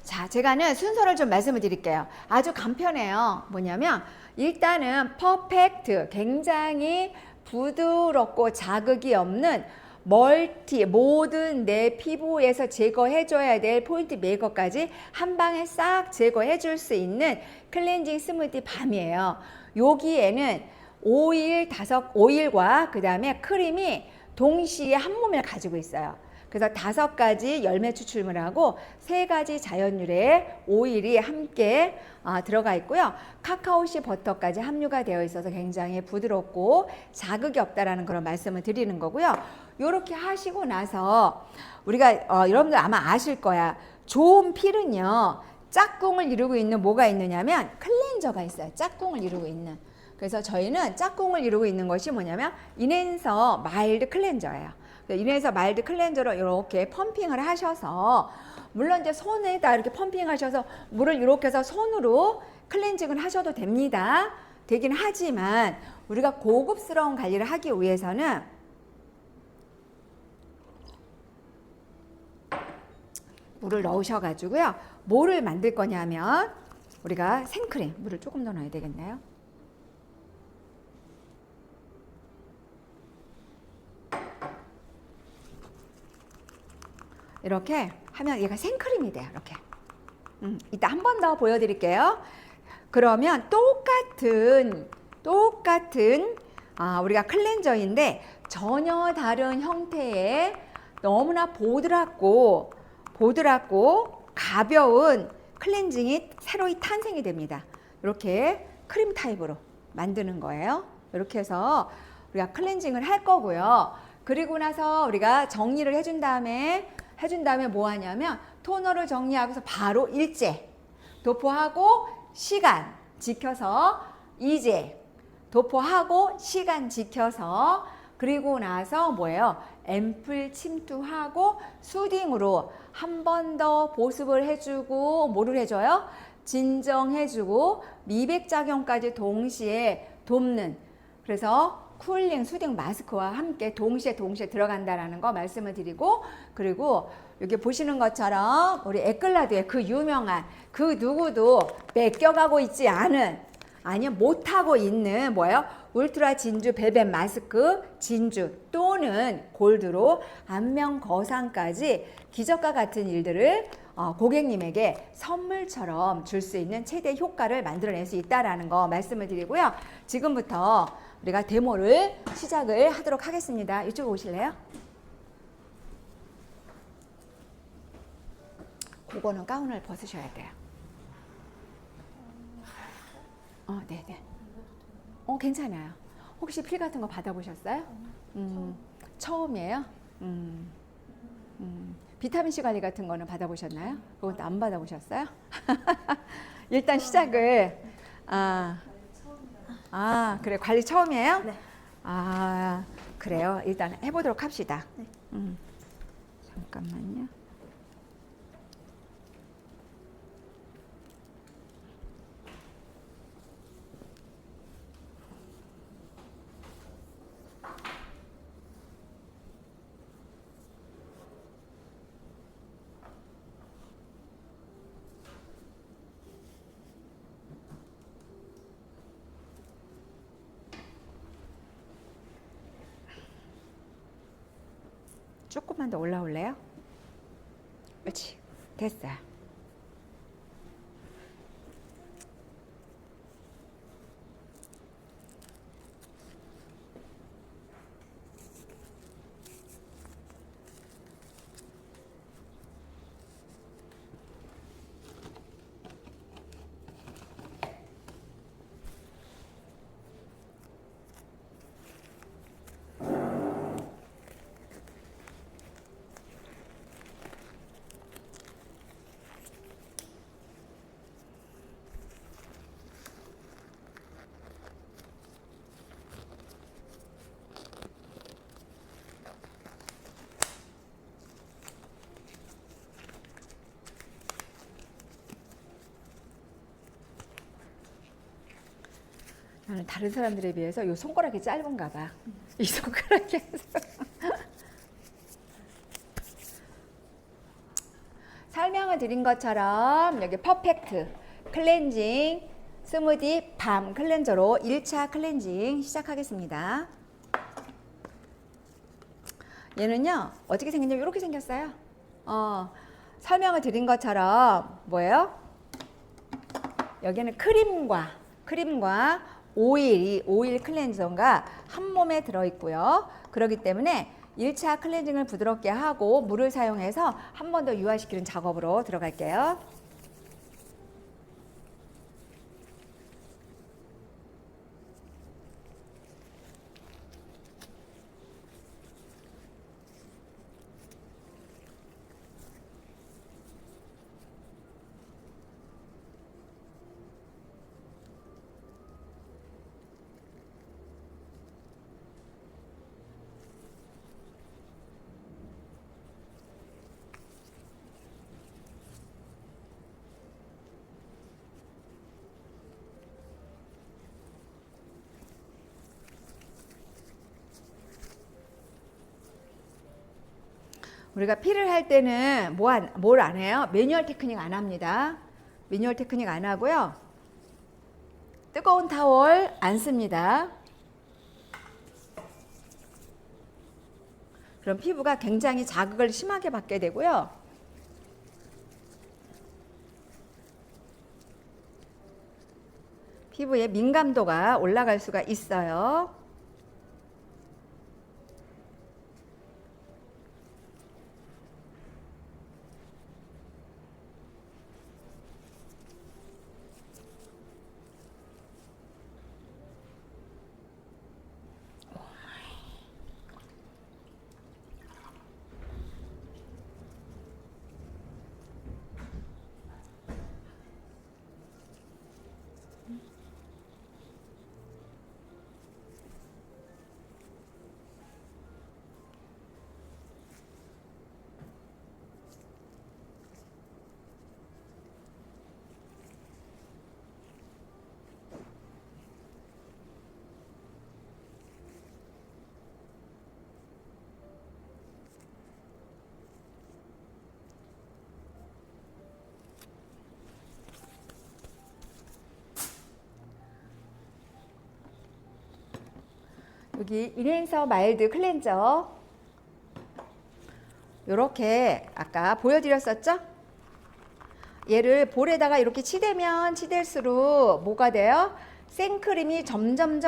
자, 제가는 순서를 좀 말씀을 드릴게요. 아주 간편해요. 뭐냐면 일단은 퍼펙트, 굉장히 부드럽고 자극이 없는 모든 내 피부에서 제거해줘야 될 포인트 메이크업까지 한 방에 싹 제거해줄 수 있는 클렌징 스무디 밤이에요. 여기에는 오일과 그 다음에 크림이 동시에 한 몸을 가지고 있어요. 그래서 5가지 열매 추출물하고 3가지 자연유래의 오일이 함께 들어가 있고요. 카카오씨 버터까지 함유가 되어 있어서 굉장히 부드럽고 자극이 없다라는 그런 말씀을 드리는 거고요. 이렇게 하시고 나서 우리가 여러분들 아마 아실 거야. 좋은 필은요. 짝꿍을 이루고 있는 뭐가 있느냐면 클렌저가 있어요. 짝꿍을 이루고 있는. 그래서 저희는 짝꿍을 이루고 있는 것이 뭐냐면 인앤서 마일드 클렌저예요. 인앤서 마일드 클렌저로 이렇게 펌핑을 하셔서 물론 이제 손에다 이렇게 펌핑하셔서 물을 이렇게 해서 손으로 클렌징을 하셔도 됩니다. 되긴 하지만 우리가 고급스러운 관리를 하기 위해서는 물을 넣으셔가지고요. 뭐를 만들 거냐면 우리가 생크림, 물을 조금 더 넣어야 되겠나요? 이렇게 하면 얘가 생크림이 돼요. 이렇게. 이따 한 번 더 보여드릴게요. 그러면 똑같은 우리가 클렌저인데 전혀 다른 형태의 너무나 보드랍고 가벼운 클렌징이 새로 탄생이 됩니다. 이렇게 크림 타입으로 만드는 거예요. 이렇게 해서 우리가 클렌징을 할 거고요. 그리고 나서 우리가 정리를 해준 다음에 뭐 하냐면 토너를 정리하고서 바로 일제 도포하고 시간 지켜서 이제 도포하고 시간 지켜서 그리고 나서 뭐예요? 앰플 침투하고 수딩으로 한 번 더 보습을 해주고 뭐를 해줘요? 진정해주고 미백 작용까지 동시에 돕는 그래서 쿨링, 수딩 마스크와 함께 동시에 들어간다라는 거 말씀을 드리고 그리고 여기 보시는 것처럼 우리 에클라드의 그 유명한 그 누구도 뺏겨가고 있지 않은 아니면 못하고 있는 뭐예요? 울트라 진주 벨벳 마스크 진주 또는 골드로 안면 거상까지 기적과 같은 일들을 고객님에게 선물처럼 줄 수 있는 최대 효과를 만들어낼 수 있다는 거 말씀을 드리고요. 지금부터 우리가 데모를 시작을 하도록 하겠습니다. 이쪽으로 오실래요? 그거는 가운을 벗으셔야 돼요. 네네. 괜찮아요. 혹시 필 같은 거 받아보셨어요? 처음이에요? 비타민C 관리 같은 거는 받아보셨나요? 그것도 안 받아보셨어요? 일단 시작을 그래 관리 처음이에요? 네. 그래요. 일단 해보도록 합시다. 네. 잠깐만요. 조금만 더 올라올래요? 그렇지. 됐어요. 나는 다른 사람들에 비해서 이 손가락이 짧은가 봐. 이 손가락이 설명을 드린 것처럼 여기 퍼펙트 클렌징 스무디 밤 클렌저로 1차 클렌징 시작하겠습니다. 얘는요 어떻게 생겼냐면 이렇게 생겼어요. 설명을 드린 것처럼 뭐예요? 여기는 크림과 오일 클렌저가 한 몸에 들어있고요. 그렇기 때문에 1차 클렌징을 부드럽게 하고 물을 사용해서 한 번 더 유화시키는 작업으로 들어갈게요. 우리가 필을 할 때는 뭘 안 해요? 매뉴얼 테크닉 안 합니다. 매뉴얼 테크닉 안 하고요. 뜨거운 타월 안 씁니다. 그럼 피부가 굉장히 자극을 심하게 받게 되고요. 피부의 민감도가 올라갈 수가 있어요. 여기 인앤서 마일드 클렌저 이렇게 아까 보여드렸었죠? 얘를 볼에다가 이렇게 치대면 치댈수록 뭐가 돼요? 생크림이 점점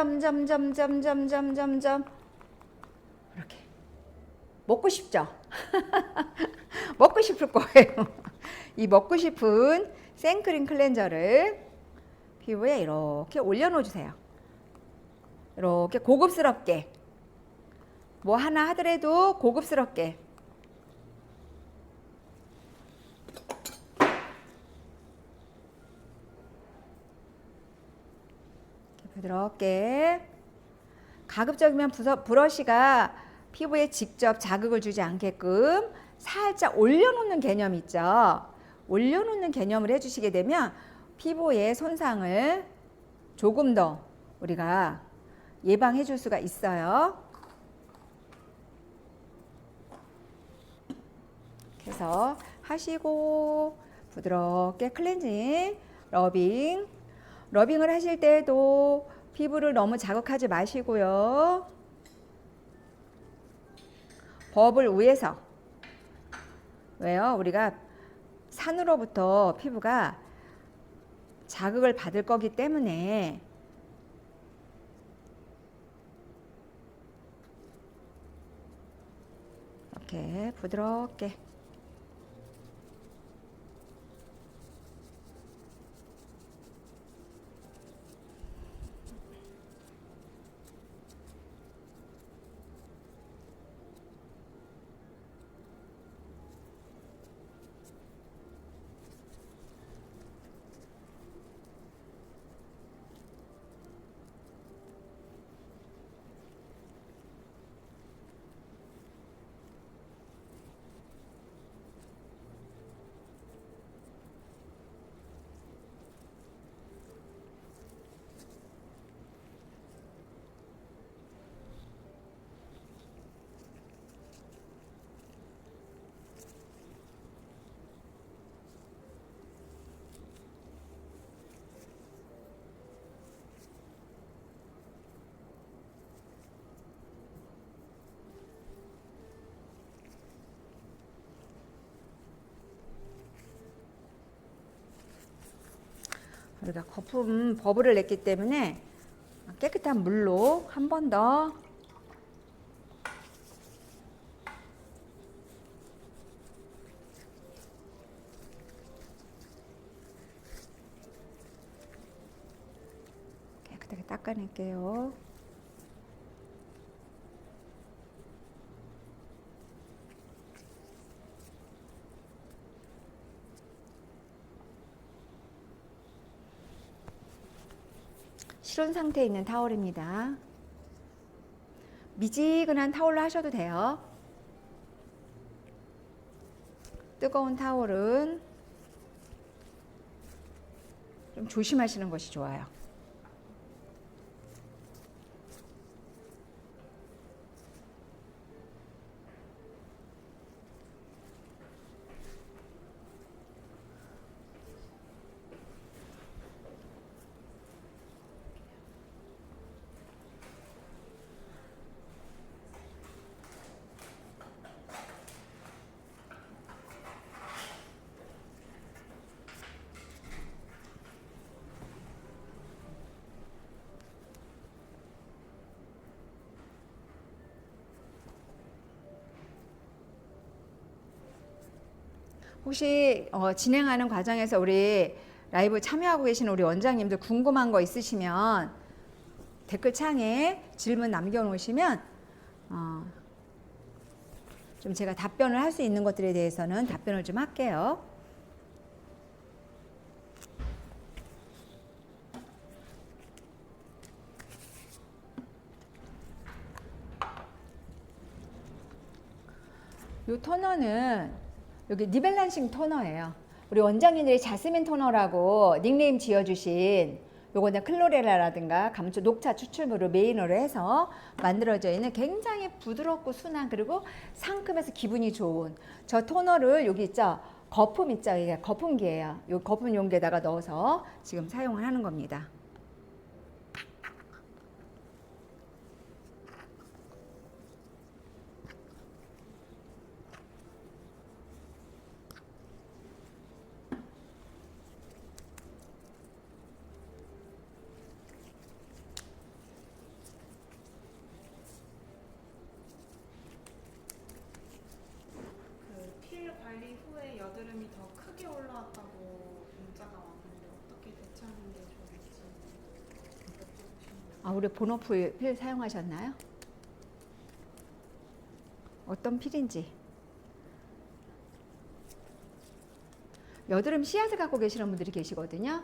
이렇게 먹고 싶죠? 먹고 싶을 거예요. 이 먹고 싶은 생크림 클렌저를 피부에 이렇게 올려놓어 주세요. 이렇게 고급스럽게 뭐 하나 하더라도 고급스럽게 부드럽게 가급적이면 브러쉬가 피부에 직접 자극을 주지 않게끔 살짝 올려놓는 개념 있죠. 올려놓는 개념을 해주시게 되면 피부의 손상을 조금 더 우리가 예방해 줄 수가 있어요. 그래서 하시고 부드럽게 클렌징, 러빙을 하실 때에도 피부를 너무 자극하지 마시고요. 버블 위에서 왜요? 우리가 산으로부터 피부가 자극을 받을 거기 때문에 이렇게 부드럽게 우리가 거품 버블을 냈기 때문에 깨끗한 물로 한 번 더 깨끗하게 닦아낼게요. 실온 상태에 있는 타월입니다. 미지근한 타월로 하셔도 돼요. 뜨거운 타월은 좀 조심하시는 것이 좋아요. 혹시 진행하는 과정에서 우리 라이브 참여하고 계시는 우리 원장님들 궁금한 거 있으시면 댓글창에 질문 남겨놓으시면 좀 제가 답변을 할 수 있는 것들에 대해서는 답변을 좀 할게요. 이 토너는 여기 니벨란싱 토너예요. 우리 원장님들이 자스민 토너라고 닉네임 지어주신 요거는 클로레라라든가 감초 녹차 추출물을 메인으로 해서 만들어져 있는 굉장히 부드럽고 순한 그리고 상큼해서 기분이 좋은 저 토너를 여기 있죠. 거품 있죠. 이게 거품기예요. 요 거품 용기에다가 넣어서 지금 사용을 하는 겁니다. 관리 후에 여드름이 더 크게 올라왔다고 문자가 왔는데 어떻게 대처하는 게 좋을지 여쭤보시면 우리 보노프 필 사용하셨나요? 어떤 필인지. 여드름 씨앗을 갖고 계시는 분들이 계시거든요.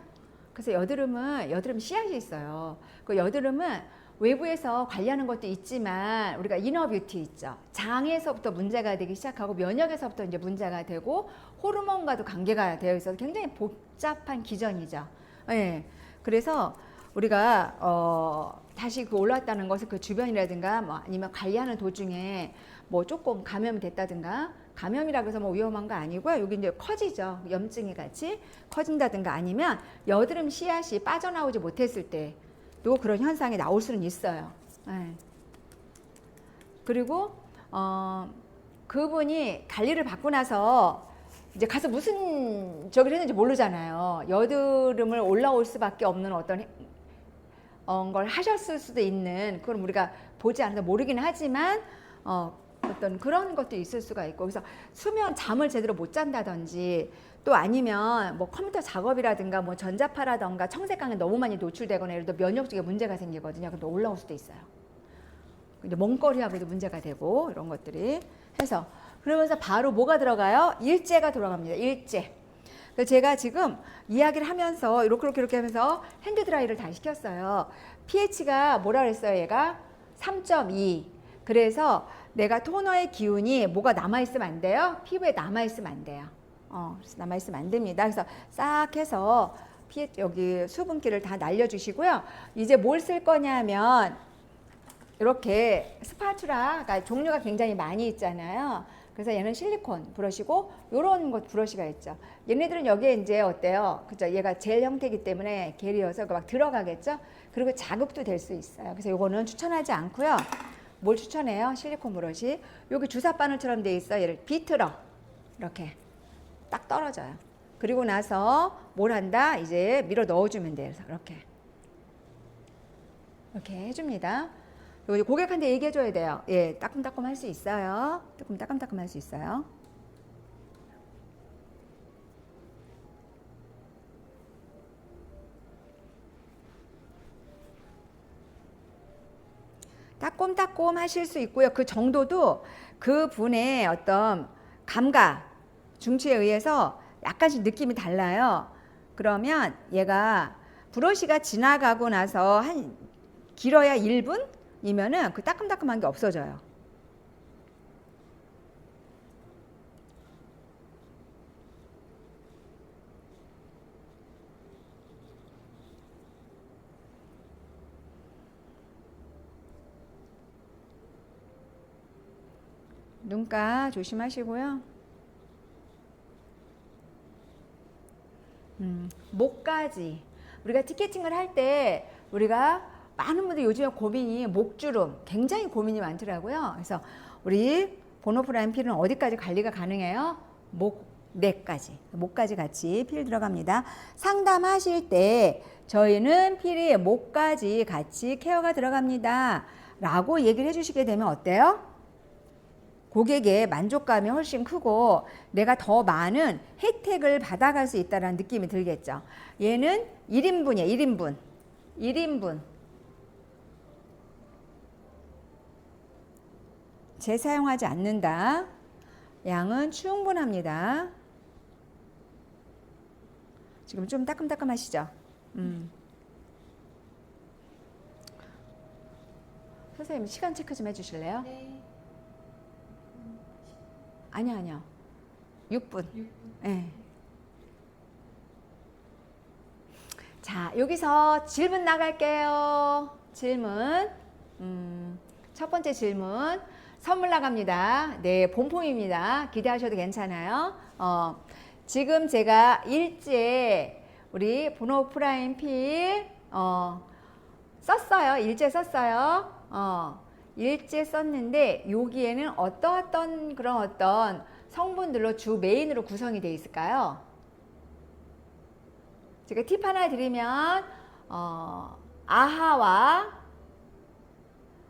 그래서 여드름 씨앗이 있어요. 그 여드름은 외부에서 관리하는 것도 있지만 우리가 이너 뷰티 있죠. 장에서부터 문제가 되기 시작하고 면역에서부터 이제 문제가 되고 호르몬과도 관계가 되어 있어서 굉장히 복잡한 기전이죠. 예. 그래서 우리가 다시 그 올라왔다는 것은 그 주변이라든가 뭐 아니면 관리하는 도중에 뭐 조금 감염이 됐다든가 감염이라고 해서 뭐 위험한 거 아니고요. 여기 이제 커지죠. 염증이 같이 커진다든가 아니면 여드름 씨앗이 빠져나오지 못했을 때 또 그런 현상이 나올 수는 있어요. 네. 그리고 그분이 관리를 받고 나서 이제 가서 무슨 저기를 했는지 모르잖아요. 여드름을 올라올 수밖에 없는 어떤 걸 하셨을 수도 있는 그건 우리가 보지 않아서 모르긴 하지만 어떤 그런 것도 있을 수가 있고 그래서 잠을 제대로 못 잔다든지 또 아니면 뭐 컴퓨터 작업이라든가 뭐 전자파라든가 청색광에 너무 많이 노출되거나 예를 들어 면역 쪽에 문제가 생기거든요. 그럼 올라올 수도 있어요. 이제 멍거리하고도 문제가 되고 이런 것들이 해서 그러면서 바로 뭐가 들어가요? 일제가 들어갑니다. 일제. 그래서 제가 지금 이야기를 하면서 이렇게 하면서 핸드 드라이를 다 시켰어요. pH가 뭐라 그랬어요? 얘가 3.2. 그래서 내가 토너의 기운이 뭐가 남아있으면 안 돼요? 피부에 남아있으면 안 돼요. 그래서 남아있으면 안 됩니다. 그래서 싹 해서 여기 수분기를 다 날려주시고요. 이제 뭘 쓸 거냐면 이렇게 스파츌라가 종류가 굉장히 많이 있잖아요. 그래서 얘는 실리콘 브러쉬고 요런 것 브러쉬가 있죠. 얘네들은 여기에 이제 어때요? 그죠? 얘가 젤 형태이기 때문에 겔이어서 막 들어가겠죠? 그리고 자극도 될 수 있어요. 그래서 요거는 추천하지 않고요. 뭘 추천해요? 실리콘 브러쉬. 여기 주사 바늘처럼 돼 있어. 얘를 비틀어. 이렇게 딱 떨어져요. 그리고 나서 뭘 한다? 이제 밀어 넣어주면 돼요. 이렇게 해줍니다. 그리고 고객한테 얘기해줘야 돼요. 예, 따끔따끔 할 수 있어요. 조금 따끔따끔 할 수 있어요. 따꼼따꼼 하실 수 있고요. 그 정도도 그 분의 어떤 감각, 중추에 의해서 약간씩 느낌이 달라요. 그러면 얘가 브러쉬가 지나가고 나서 한 길어야 1분이면은 그 따끔따끔한 게 없어져요. 눈가 조심하시고요. 목까지 우리가 티켓팅을 할 때 우리가 많은 분들이 요즘에 고민이 목주름 굉장히 고민이 많더라고요. 그래서 우리 보노프라인 필은 어디까지 관리가 가능해요? 목까지 같이 필 들어갑니다. 상담하실 때 저희는 필이 목까지 같이 케어가 들어갑니다 라고 얘기를 해주시게 되면 어때요? 고객의 만족감이 훨씬 크고 내가 더 많은 혜택을 받아갈 수 있다는 느낌이 들겠죠. 얘는 1인분이에요. 1인분. 1인분. 재사용하지 않는다. 양은 충분합니다. 지금 좀 따끔따끔하시죠? 선생님 시간 체크 좀 해주실래요? 네. 아니요. 6분. 6분. 네. 자, 여기서 질문 나갈게요. 질문. 첫 번째 질문. 선물 나갑니다. 네, 본품입니다. 기대하셔도 괜찮아요. 지금 제가 일제 우리 보노프라인 필 썼어요. 일제 썼어요. 일제 썼는데 여기에는 어떤 그런 어떤 성분들로 주 메인으로 구성이 되어 있을까요? 제가 팁 하나 드리면 아하와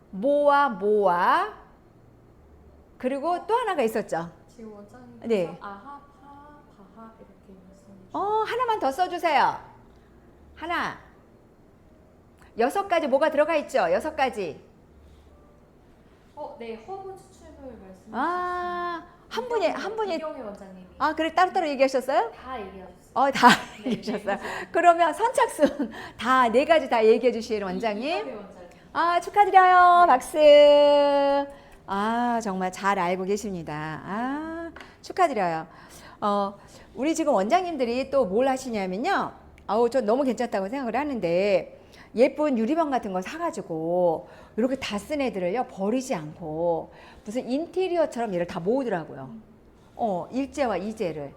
모와 그리고 또 하나가 있었죠. 지금 원장님께서 네. 아하, 파, 바하 이렇게 말씀해 하나만 더 써주세요. 하나. 6가지 뭐가 들어가 있죠? 6가지. 네, 허브 추출물 말씀해 한 분이. 이경희 원장님이 그래, 따로따로 얘기하셨어요? 다 얘기하셨어요. 다 네, 얘기하셨어요. 네. 그러면 선착순 다 4가지 다 얘기해 주실 원장님. 이경희 원장님. 축하드려요. 박수. 정말 잘 알고 계십니다. 축하드려요. 우리 지금 원장님들이 또 뭘 하시냐면요. 저 너무 괜찮다고 생각을 하는데 예쁜 유리병 같은 거 사가지고 이렇게 다 쓴 애들을요 버리지 않고 무슨 인테리어처럼 얘를 다 모으더라고요. 일제와 이제를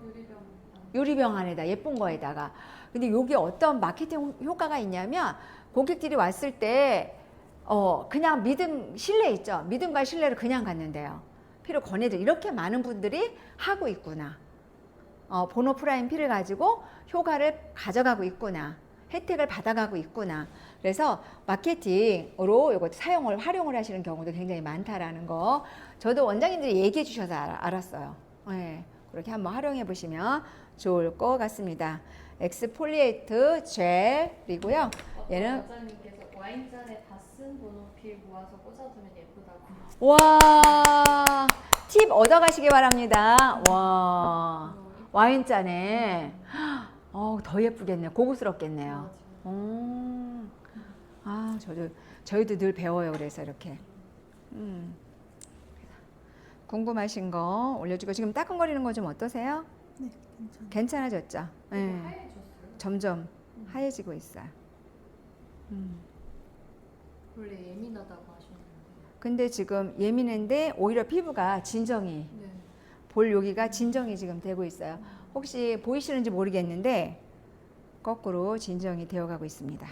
유리병 안에다 예쁜 거에다가. 근데 이게 어떤 마케팅 효과가 있냐면 고객들이 왔을 때 그냥 신뢰 있죠. 믿음과 신뢰를 그냥 갖는데요. 피를 권해들 이렇게 많은 분들이 하고 있구나. 보노프라인 피를 가지고 효과를 가져가고 있구나. 혜택을 받아가고 있구나. 그래서 마케팅으로 이거 활용을 하시는 경우도 굉장히 많다라는 거 저도 원장님들이 얘기해 주셔서 알았어요. 네, 그렇게 한번 활용해 보시면 좋을 것 같습니다. 엑스폴리에이트 젤이고요. 얘는 원장님께서 와인잔에 다 쓴 보노필 모아서 꽂아두면 예쁘다고. 와, 팁 얻어가시기 바랍니다. 와, 와인잔에 더 예쁘겠네요. 고급스럽겠네요. 저희도 늘 배워요. 그래서 이렇게 궁금하신 거 올려주고. 지금 따끔거리는 거 좀 어떠세요? 네, 괜찮아졌죠? 네. 하얘졌어요. 점점 하얘지고 있어요. 원래 예민하다고 하셨는데. 근데 지금 예민한데 오히려 피부가 진정이 네. 볼 여기가 진정이 지금 되고 있어요. 혹시 보이시는지 모르겠는데 거꾸로 진정이 되어가고 있습니다.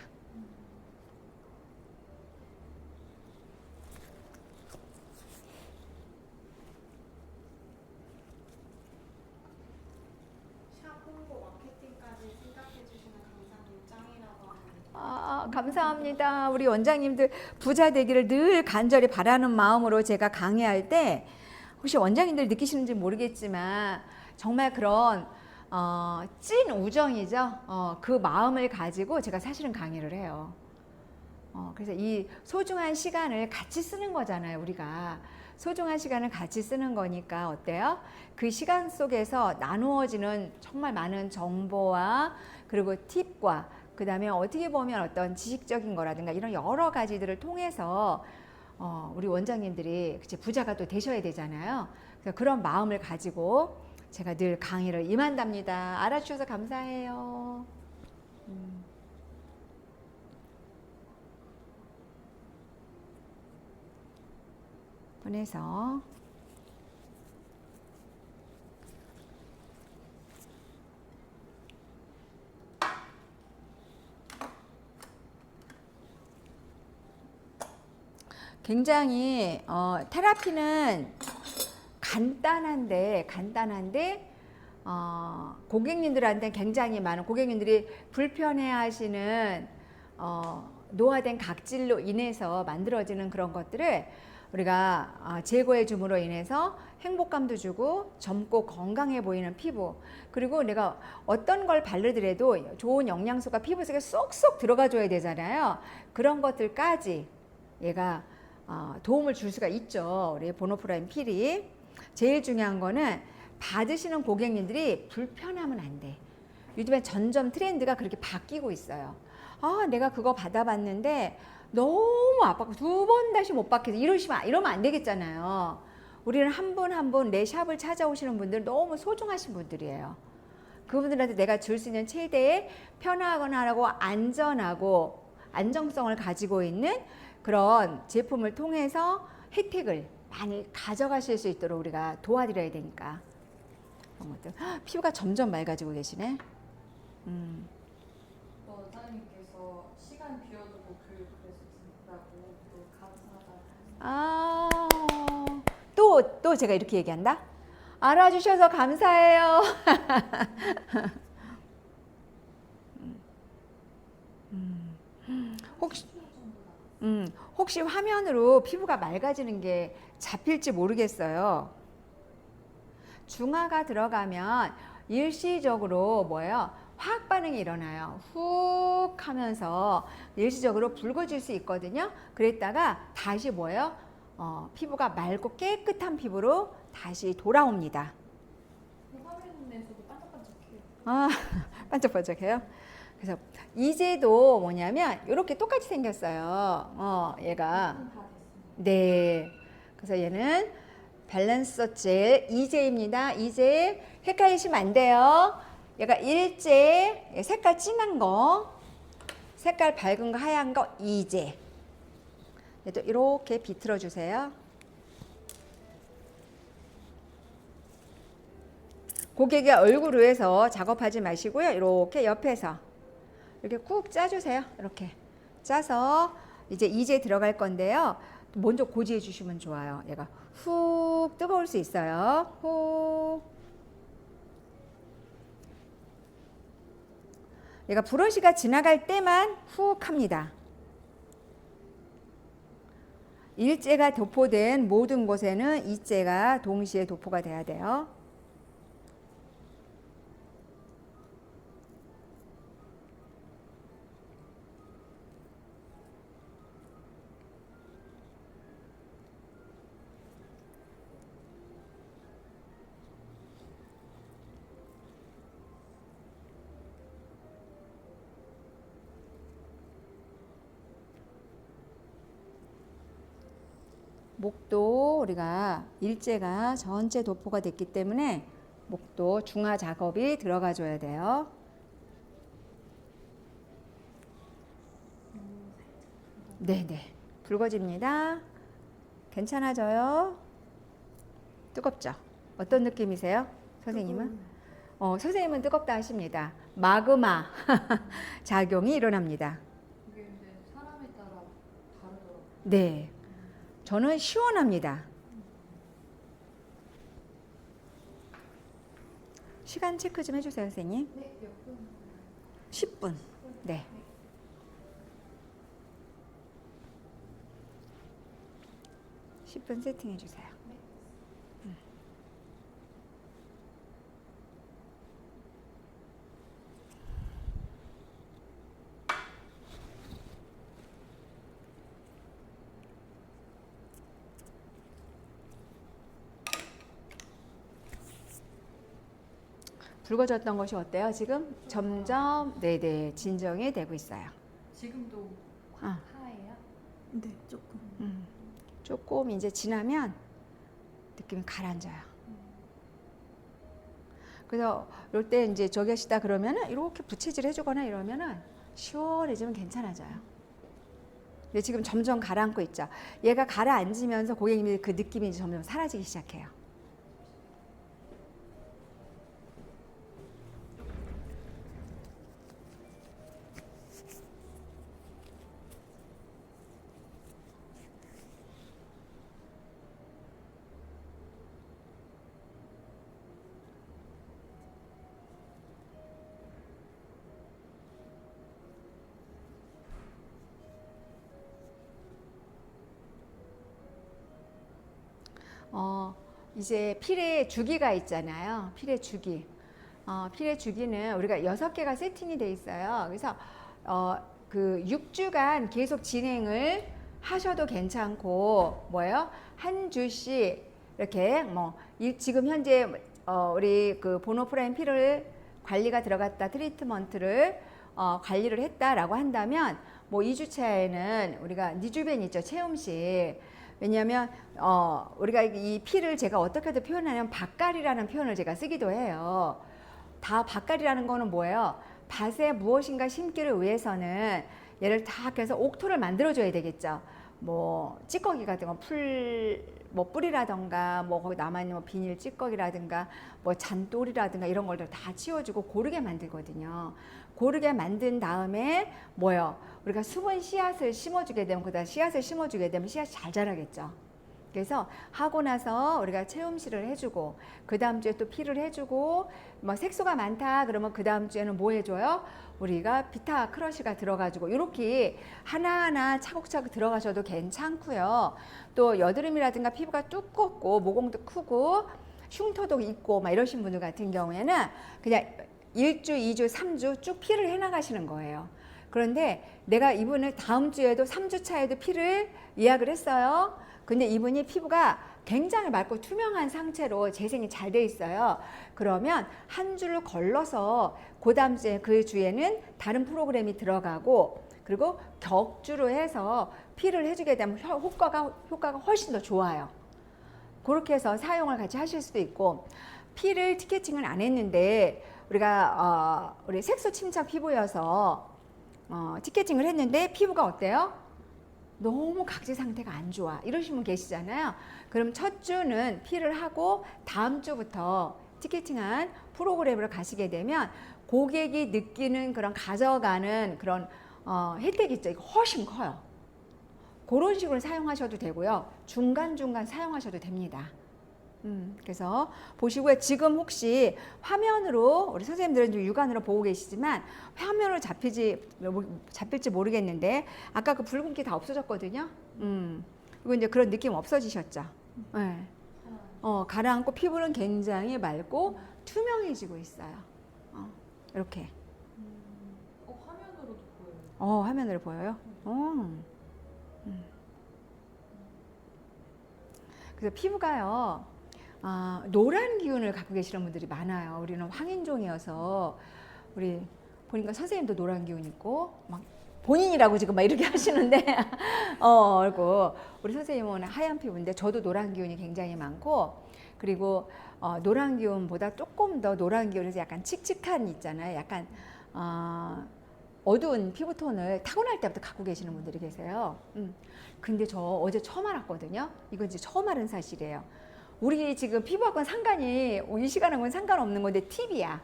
샵 홍보 마케팅까지 생각해 주시는 강사님 짱이라고 합니다. 감사합니다. 우리 원장님들 부자 되기를 늘 간절히 바라는 마음으로 제가 강의할 때 혹시 원장님들 느끼시는지 모르겠지만 정말 그런 찐 우정이죠. 그 마음을 가지고 제가 사실은 강의를 해요. 그래서 이 소중한 시간을 같이 쓰는 거잖아요. 우리가 소중한 시간을 같이 쓰는 거니까 어때요? 그 시간 속에서 나누어지는 정말 많은 정보와 그리고 팁과 그 다음에 어떻게 보면 어떤 지식적인 거라든가 이런 여러 가지들을 통해서 우리 원장님들이 부자가 또 되셔야 되잖아요. 그래서 그런 마음을 가지고 제가 늘 강의를 임한답니다. 알아주셔서 감사해요. 보내서 굉장히 테라피는 간단한데 고객님들한테 굉장히 많은 고객님들이 불편해하시는 노화된 각질로 인해서 만들어지는 그런 것들을 우리가 제거해 줌으로 인해서 행복감도 주고 젊고 건강해 보이는 피부, 그리고 내가 어떤 걸 바르더라도 좋은 영양소가 피부 속에 쏙쏙 들어가 줘야 되잖아요. 그런 것들까지 얘가 도움을 줄 수가 있죠. 우리 보노프라임 필이. 제일 중요한 거는 받으시는 고객님들이 불편하면 안 돼. 요즘에 점점 트렌드가 그렇게 바뀌고 있어요. 내가 그거 받아봤는데 너무 아팠고 두 번 다시 못 받겠어. 이러면 안 되겠잖아요. 우리는 한 분 한 분 내 샵을 찾아오시는 분들 너무 소중하신 분들이에요. 그분들한테 내가 줄 수 있는 최대의 편하고 안전하고 안정성을 가지고 있는 그런 제품을 통해서 혜택을 많이 가져가실 수 있도록 우리가 도와드려야 되니까. 그런 것들. 피부가 점점 맑아지고 계시네. 사장님께서 시간 비워두고 그래서 준다고 또 감사하다. 또 제가 이렇게 얘기한다? 알아주셔서 감사해요. 혹시 화면으로 피부가 맑아지는 게 잡힐지 모르겠어요. 중화가 들어가면 일시적으로 뭐예요? 화학 반응이 일어나요. 훅 하면서 일시적으로 붉어질 수 있거든요. 그랬다가 다시 뭐예요? 피부가 맑고 깨끗한 피부로 다시 돌아옵니다. 화면에서도 반짝반짝해요. 반짝반짝해요. 그래서 이제도 뭐냐면 이렇게 똑같이 생겼어요. 얘가. 네. 그래서 얘는 밸런서 젤 이제입니다. 이제 헷갈리시면 안 돼요. 얘가 일제, 색깔 진한 거, 색깔 밝은 거, 하얀 거 이제. 얘도 이렇게 비틀어 주세요. 고객의 얼굴 위에서 작업하지 마시고요. 이렇게 옆에서 이렇게 꾹 짜주세요. 이렇게 짜서 이제 들어갈 건데요. 먼저 고지해 주시면 좋아요. 얘가 훅 뜨거울 수 있어요. 훅. 얘가 브러쉬가 지나갈 때만 훅 합니다. 일제가 도포된 모든 곳에는 이제가 동시에 도포가 돼야 돼요. 목도 우리가 일제가 전체 도포가 됐기 때문에 목도 중화 작업이 들어가 줘야 돼요. 네네. 붉어집니다. 괜찮아져요. 뜨겁죠? 어떤 느낌이세요? 선생님은? 선생님은 뜨겁다 하십니다. 마그마 작용이 일어납니다. 이게 근데 사람에 따라 다르더라고요. 네. 저는 시원합니다. 시간 체크 좀 해주세요, 선생님. 네, 몇 분? 10분. 네. 네. 10분 세팅해 주세요. 붉어졌던 것이 어때요? 지금 점점 네네 진정이 되고 있어요. 지금도 아. 하얘요? 네, 조금. 조금 이제 지나면 느낌이 가라앉아요. 그래서 이럴 때 이제 저기 하시다 그러면은 이렇게 부채질 해주거나 이러면은 시원해지면 괜찮아져요. 근데 지금 점점 가라앉고 있죠. 얘가 가라앉으면서 고객님이 그 느낌이 이제 점점 사라지기 시작해요. 이제 필의 주기가 있잖아요. 필의 주기. 필의 주기는 우리가 6개가 세팅이 돼 있어요. 그래서 그 6주간 계속 진행을 하셔도 괜찮고, 뭐예요? 한 주씩 이렇게 지금 현재 우리 그 보노프라인 필을 관리가 들어갔다, 트리트먼트를 관리를 했다라고 한다면, 뭐 2주차에는 우리가 니주벤 있죠, 체험식. 왜냐하면 우리가 이 피를 제가 어떻게든 표현하냐면 밭갈이라는 표현을 제가 쓰기도 해요. 다 밭갈이라는 거는 뭐예요? 밭에 무엇인가 심기를 위해서는 얘를 다 해서 옥토를 만들어줘야 되겠죠. 뭐 찌꺼기 같은 거 뭐 뿌리라던가 뭐 거기 남아있는 뭐 비닐 찌꺼기라든가 뭐 잔돌이라든가 이런 걸 다 치워주고 고르게 만들거든요. 고르게 만든 다음에 뭐요? 우리가 숨은 씨앗을 심어주게 되면 그다음 씨앗을 심어주게 되면 씨앗이 잘 자라겠죠. 그래서 하고 나서 우리가 체험실을 해주고 그 다음 주에 또 피를 해주고 뭐 색소가 많다 그러면 그 다음 주에는 뭐 해줘요? 우리가 비타 크러쉬가 들어가지고 이렇게 하나하나 차곡차곡 들어가셔도 괜찮고요. 또 여드름이라든가 피부가 두껍고 모공도 크고 흉터도 있고 막 이러신 분들 같은 경우에는 그냥 1주, 2주, 3주 쭉 피를 해나가시는 거예요. 그런데 내가 이분을 다음 주에도 3주 차에도 피를 예약을 했어요. 근데 이분이 피부가 굉장히 맑고 투명한 상태로 재생이 잘 돼 있어요. 그러면 한 주를 걸러서 그 다음 주에 그 주에는 다른 프로그램이 들어가고 그리고 격주로 해서 피를 해주게 되면 효과가 훨씬 더 좋아요. 그렇게 해서 사용을 같이 하실 수도 있고 피를 티켓팅을 안 했는데 우리가 우리 색소 침착 피부여서 티켓팅을 했는데 피부가 어때요? 너무 각질 상태가 안 좋아 이러신 분 계시잖아요. 그럼 첫 주는 피를 하고 다음 주부터 티켓팅한 프로그램으로 가시게 되면 고객이 느끼는 그런 가져가는 그런 혜택이 있죠. 이거 훨씬 커요. 그런 식으로 사용하셔도 되고요. 중간중간 사용하셔도 됩니다. 그래서 보시고요. 지금 혹시 화면으로 우리 선생님들은 좀 육안으로 보고 계시지만 화면으로 잡힐지 모르겠는데 아까 그 붉은기 다 없어졌거든요. 그리고 이제 그런 느낌 없어지셨죠. 네. 가라앉고 피부는 굉장히 맑고 투명해지고 있어요. 이렇게. 화면으로도 보여요. 화면으로 보여요. 그래서 피부가요. 노란 기운을 갖고 계시는 분들이 많아요. 우리는 황인종이어서 우리 보니까 선생님도 노란 기운 있고 막 본인이라고 지금 막 이렇게 하시는데 그리고 우리 선생님은 하얀 피부인데 저도 노란 기운이 굉장히 많고 그리고 노란 기운보다 조금 더 노란 기운에서 약간 칙칙한 있잖아요. 약간 어두운 피부톤을 타고날 때부터 갖고 계시는 분들이 계세요. 근데 저 어제 처음 알았거든요. 이건 이제 처음 알은 사실이에요. 우리 지금 피부하고는 상관이 이 시간하고는 상관없는 건데 팁이야.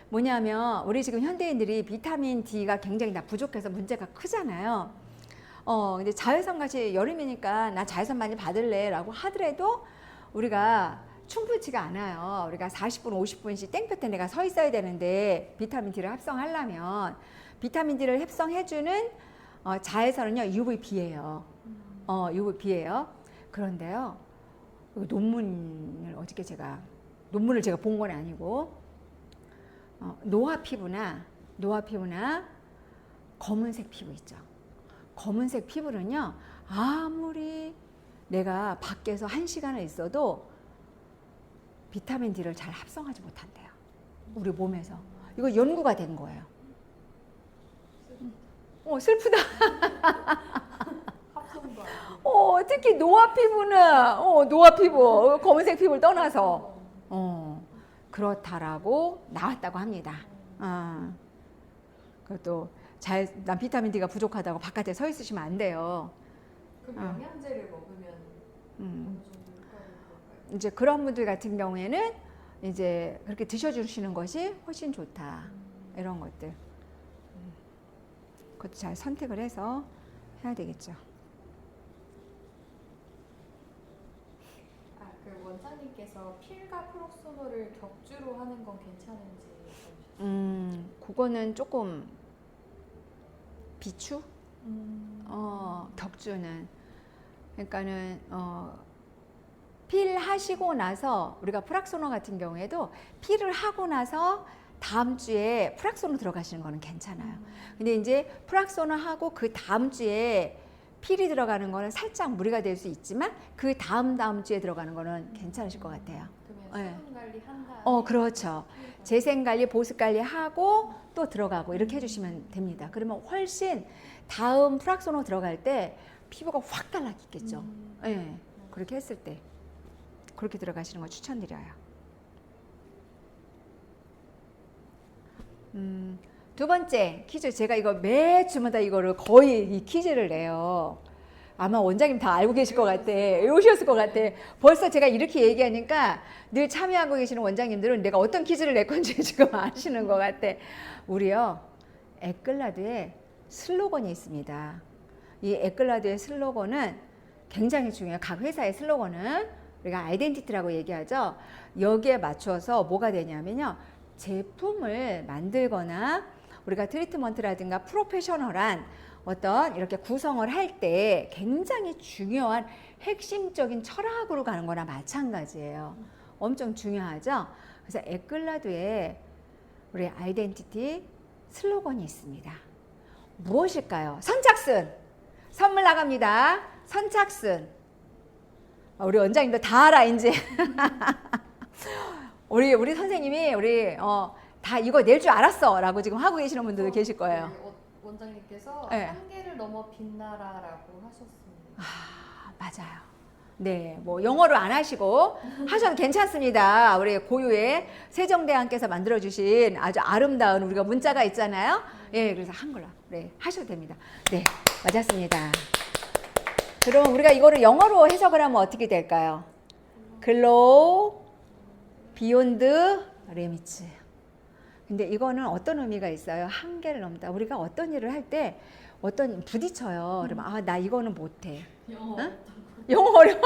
뭐냐면 우리 지금 현대인들이 비타민 D가 굉장히 다 부족해서 문제가 크잖아요. 근데 자외선 같이 여름이니까 나 자외선 많이 받을래 라고 하더라도 우리가 충분치가 않아요. 우리가 40분, 50분씩 땡볕에 내가 서 있어야 되는데 비타민 D를 합성하려면 비타민 D를 합성해주는 자외선은요 UVB예요. UVB예요. 그런데요 논문을 제가 본 건 아니고 노화 피부나 검은색 피부 있죠. 검은색 피부는요 아무리 내가 밖에서 1시간을 있어도 비타민 D를 잘 합성하지 못한대요. 우리 몸에서. 이거 연구가 된 거예요. 슬프다. 합성도 아니고. 특히 노화 피부는 노화 피부 검은색 피부를 떠나서 그렇다라고 나왔다고 합니다. 그것도 난 비타민 D가 부족하다고 바깥에 서 있으시면 안 돼요. 그럼 영양제를 먹으면 어느 정도 효과를 볼까요? 이제 그런 분들 같은 경우에는 이제 그렇게 드셔주시는 것이 훨씬 좋다. 이런 것들. 그것도 잘 선택을 해서 해야 되겠죠. 그 원장님께서 필과 프록소놀을 격주로 하는 건 괜찮은지 여쭤주셨어요. 그거는 조금 비추? 격주는. 그러니까는 필 하시고 나서 우리가 프락소너 같은 경우에도 필을 하고 나서 다음 주에 프락소너 들어가시는 거는 괜찮아요. 근데 이제 프락소너 하고 그 다음 주에 필이 들어가는 거는 살짝 무리가 될 수 있지만 그 다음 주에 들어가는 거는 괜찮으실 것 같아요. 그러면 수분 관리 한 다음에 그렇죠. 재생 관리, 보습 관리 하고 또 들어가고 이렇게 해주시면 됩니다. 그러면 훨씬 다음 프락소너 들어갈 때 피부가 확 달라지겠죠. 예, 그렇게 했을 때 그렇게 들어가시는 거 추천드려요. 두 번째 퀴즈, 제가 이거 매 주마다 이거를 거의 이 퀴즈를 내요. 아마 원장님 다 알고 계실 것 같아. 외우셨을 것 같아. 벌써 제가 이렇게 얘기하니까 늘 참여하고 계시는 원장님들은 내가 어떤 퀴즈를 낼 건지 지금 아시는 것 같아. 우리요, 에클라드에 슬로건이 있습니다. 이 에클라드의 슬로건은 굉장히 중요해요. 각 회사의 슬로건은 우리가 아이덴티티라고 얘기하죠. 여기에 맞춰서 뭐가 되냐면요, 제품을 만들거나 우리가 트리트먼트라든가 프로페셔널한 어떤 이렇게 구성을 할 때 굉장히 중요한 핵심적인 철학으로 가는 거나 마찬가지예요. 엄청 중요하죠. 그래서 에클라드에 우리 아이덴티티 슬로건이 있습니다. 무엇일까요? 선착순! 선물 나갑니다. 선착순! 우리 원장님도 다 알아 이제. 우리 선생님이 다 이거 낼 줄 알았어 라고 지금 하고 계시는 분들도 계실 거예요. 원장님께서 네. 한계를 넘어 빛나라라고 하셨습니다. 맞아요. 네, 뭐 영어를 안 하시고 하셔도 괜찮습니다. 우리 고유의 세종대왕께서 만들어주신 아주 아름다운 우리가 문자가 있잖아요. 예, 그래서 한글로 네 하셔도 됩니다. 네, 맞았습니다. 그럼 우리가 이거를 영어로 해석을 하면 어떻게 될까요? 글로우 비욘드 리미츠. 근데 이거는 어떤 의미가 있어요? 한계를 넘다. 우리가 어떤 일을 할 때 부딪혀요. 그러면 나 이거는 못해. 영어 어려워.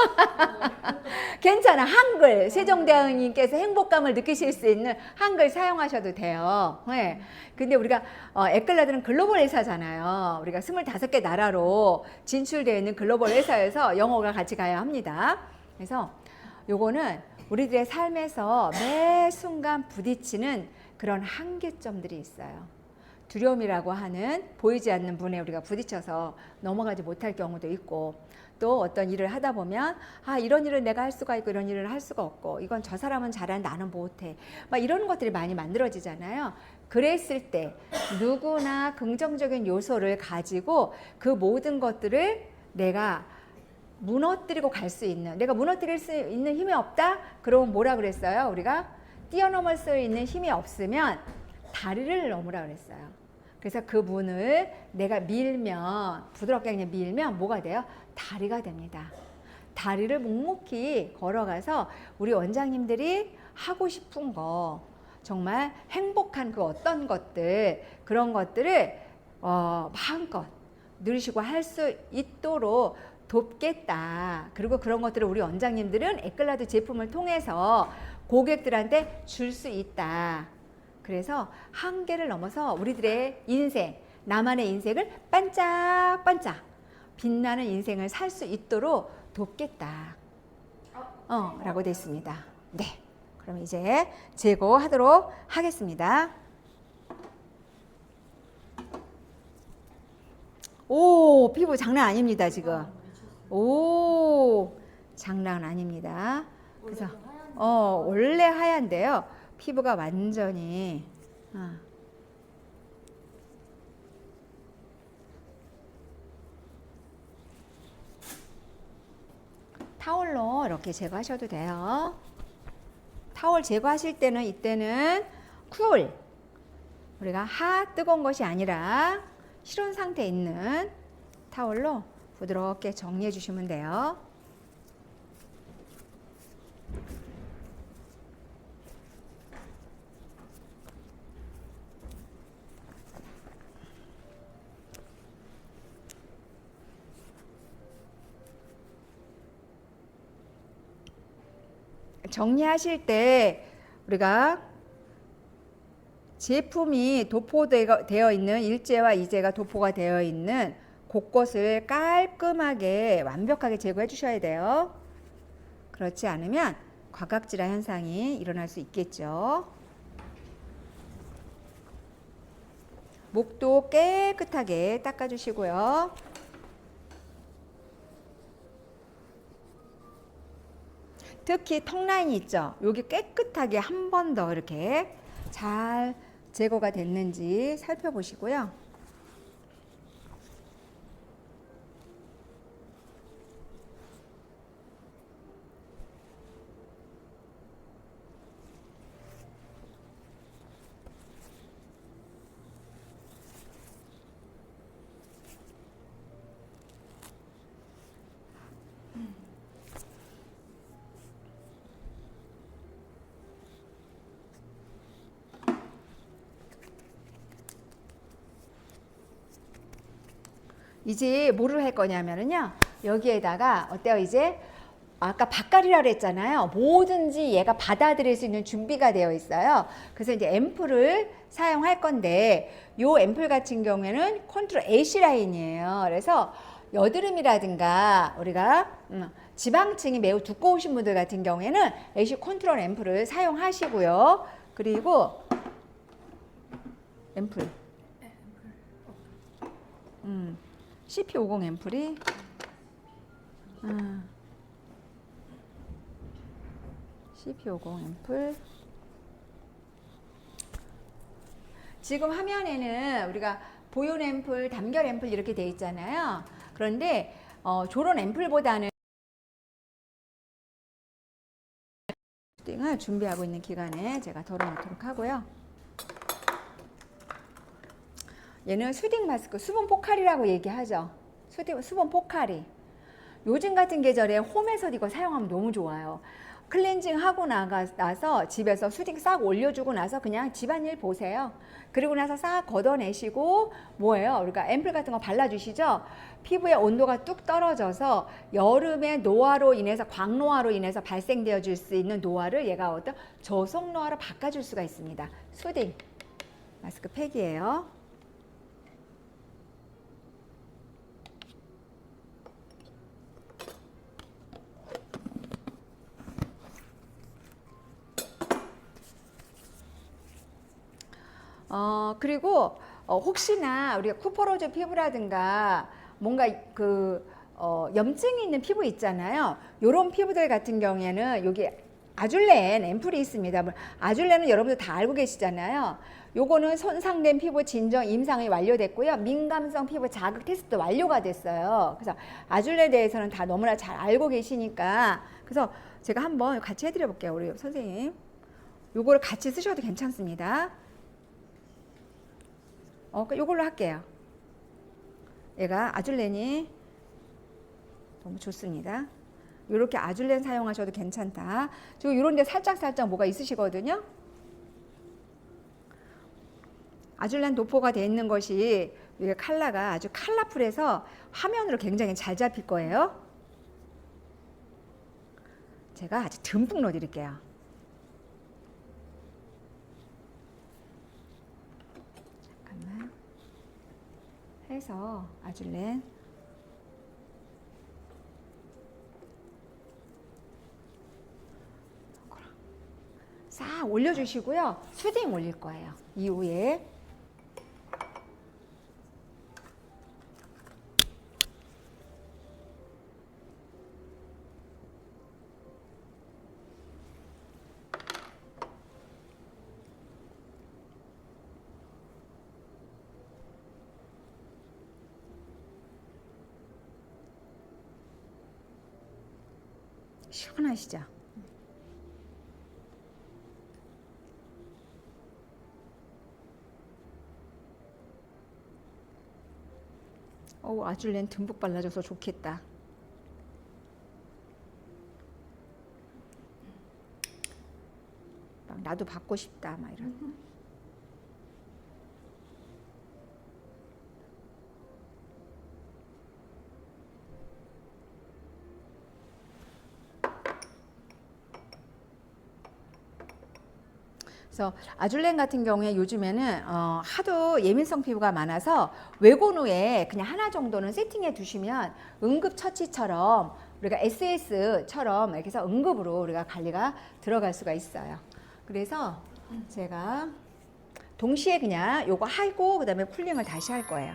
괜찮아. 한글. 세종대왕님께서 행복감을 느끼실 수 있는 한글 사용하셔도 돼요. 네. 근데 우리가 에클라드는 글로벌 회사잖아요. 우리가 25개 나라로 진출되어 있는 글로벌 회사여서 영어가 같이 가야 합니다. 그래서 요거는 우리들의 삶에서 매 순간 부딪히는 그런 한계점들이 있어요. 두려움이라고 하는 보이지 않는 문에 우리가 부딪혀서 넘어가지 못할 경우도 있고, 또 어떤 일을 하다 보면 이런 일을 내가 할 수가 있고 이런 일을 할 수가 없고, 이건 저 사람은 잘하는데 나는 못해, 막 이런 것들이 많이 만들어지잖아요. 그랬을 때 누구나 긍정적인 요소를 가지고 그 모든 것들을 내가 무너뜨리고 갈 수 있는, 내가 무너뜨릴 수 있는 힘이 없다? 그러면 뭐라 그랬어요? 우리가 뛰어넘을 수 있는 힘이 없으면 다리를 넘으라 그랬어요. 그래서 그 문을 내가 밀면, 부드럽게 그냥 밀면 뭐가 돼요? 다리가 됩니다. 다리를 묵묵히 걸어가서 우리 원장님들이 하고 싶은 거, 정말 행복한 그 어떤 것들, 그런 것들을 마음껏 누리시고 할 수 있도록 돕겠다. 그리고 그런 것들을 우리 원장님들은 에클라드 제품을 통해서 고객들한테 줄 수 있다. 그래서 한계를 넘어서 우리들의 인생, 나만의 인생을 반짝반짝 빛나는 인생을 살 수 있도록 돕겠다. 라고 되어 있습니다. 네. 그럼 이제 제거하도록 하겠습니다. 오, 피부 장난 아닙니다, 지금. 오, 장난 아닙니다. 그래서 원래 하얀데요, 피부가 완전히 타올로 이렇게 제거하셔도 돼요. 타올 제거하실 때는 이때는 쿨, 우리가 뜨거운 것이 아니라 실온 상태에 있는 타올로 부드럽게 정리해 주시면 돼요. 정리하실 때 우리가 제품이 도포되어 있는, 일제와 이제가 도포가 되어 있는 곳곳을 깔끔하게 완벽하게 제거해 주셔야 돼요. 그렇지 않으면 과각질화 현상이 일어날 수 있겠죠. 목도 깨끗하게 닦아주시고요. 특히 턱 라인이 있죠. 여기 깨끗하게 한 번 더 이렇게 잘 제거가 됐는지 살펴보시고요. 이제 뭐를 할 거냐면요. 여기에다가 어때요? 이제 아까 밭갈이라 그랬잖아요. 뭐든지 얘가 받아들일 수 있는 준비가 되어 있어요. 그래서 이제 앰플을 사용할 건데 요 앰플 같은 경우에는 컨트롤 AC 라인이에요. 그래서 여드름이라든가 우리가 지방층이 매우 두꺼우신 분들 같은 경우에는 AC 컨트롤 앰플을 사용하시고요. 그리고 앰플 CP50 앰플이 CP50 앰플 지금 화면에는 우리가 보존 앰플, 담결 앰플 이렇게 돼 있잖아요. 그런데 저런 앰플보다는 을 준비하고 있는 기간에 제가 덜어놓도록 하고요. 얘는 수딩 마스크, 수분 포카리라고 얘기하죠. 수분 포카리. 요즘 같은 계절에 홈에서 이거 사용하면 너무 좋아요. 클렌징 하고 나서 집에서 수딩 싹 올려주고 나서 그냥 집안일 보세요. 그리고 나서 싹 걷어내시고 뭐예요? 우리가 앰플 같은 거 발라주시죠? 피부의 온도가 뚝 떨어져서 여름에 노화로 인해서 광노화로 인해서 발생되어 줄 수 있는 노화를 얘가 어떤 저속 노화로 바꿔줄 수가 있습니다. 수딩 마스크 팩이에요. 그리고 혹시나 우리가 쿠퍼로즈 피부라든가 뭔가 염증이 있는 피부 있잖아요. 요런 피부들 같은 경우에는 여기 아줄렌 앰플이 있습니다. 아줄렌은 여러분들 다 알고 계시잖아요. 요거는 손상된 피부 진정 임상이 완료됐고요. 민감성 피부 자극 테스트도 완료가 됐어요. 그래서 아줄렌에 대해서는 다 너무나 잘 알고 계시니까 그래서 제가 한번 같이 해드려 볼게요. 우리 선생님. 요거를 같이 쓰셔도 괜찮습니다. 요걸로 할게요. 얘가 아줄렌이 너무 좋습니다. 이렇게 아줄렌 사용하셔도 괜찮다. 지금 이런 데 살짝 뭐가 있으시거든요. 아줄렌 도포가 되어 있는 것이 이게 컬러가 아주 컬러풀해서 화면으로 굉장히 잘 잡힐 거예요. 제가 아주 듬뿍 넣어드릴게요. 해서 아줄렌 싹 올려주시고요. 수딩 올릴 거예요. 이후에 시원하시죠? 아줄렌 듬뿍 발라줘서 좋겠다. 막 나도 받고 싶다 막 이런. 그래서 아줄렌 같은 경우에 요즘에는 하도 예민성 피부가 많아서 외곤 후에 그냥 하나 정도는 세팅해 두시면 응급처치처럼 우리가 SS처럼 이렇게 해서 응급으로 우리가 관리가 들어갈 수가 있어요. 그래서 제가 동시에 그냥 요거 하고 그다음에 쿨링을 다시 할 거예요.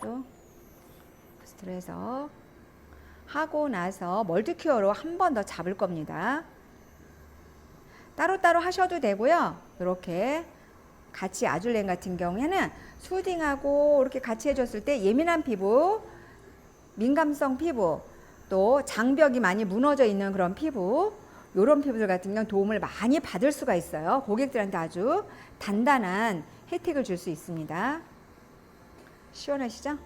또 스트레서 하고 나서 멀티큐어로 한 번 더 잡을 겁니다. 따로따로 하셔도 되고요. 이렇게 같이 아줄렌 같은 경우에는 수딩하고 이렇게 같이 해줬을 때 예민한 피부, 민감성 피부, 또 장벽이 많이 무너져 있는 그런 피부, 이런 피부들 같은 경우는 도움을 많이 받을 수가 있어요. 고객들한테 아주 단단한 혜택을 줄 수 있습니다. 시원하시죠?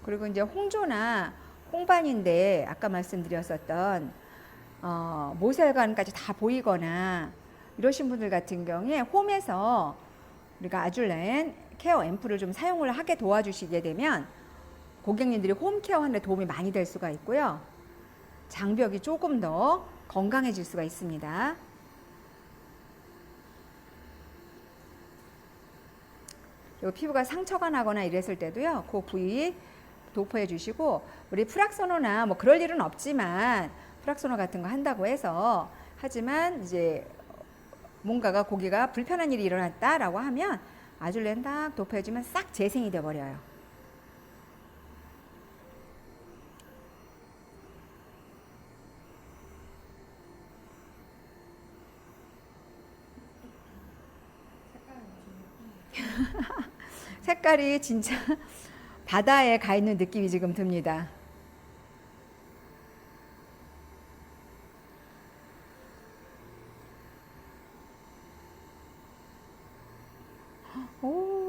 그리고 이제 홍조나 홍반인데 아까 말씀드렸었던 모세혈관까지 다 보이거나 이러신 분들 같은 경우에 홈에서 우리가 아줄렌 케어 앰플을 좀 사용을 하게 도와주시게 되면 고객님들이 홈 케어 하는 데 도움이 많이 될 수가 있고요. 장벽이 조금 더 건강해질 수가 있습니다. 그리고 피부가 상처가 나거나 이랬을 때도요, 그 부위 도포해 주시고, 우리 프락소노나 뭐 그럴 일은 없지만 프락소노 같은 거 한다고 해서, 하지만 이제 뭔가가 고기가 불편한 일이 일어났다라고 하면 아줄렌 딱 도포해 주면 싹 재생이 돼 버려요. 색깔이 진짜 바다에 가 있는 느낌이 지금 듭니다. 오.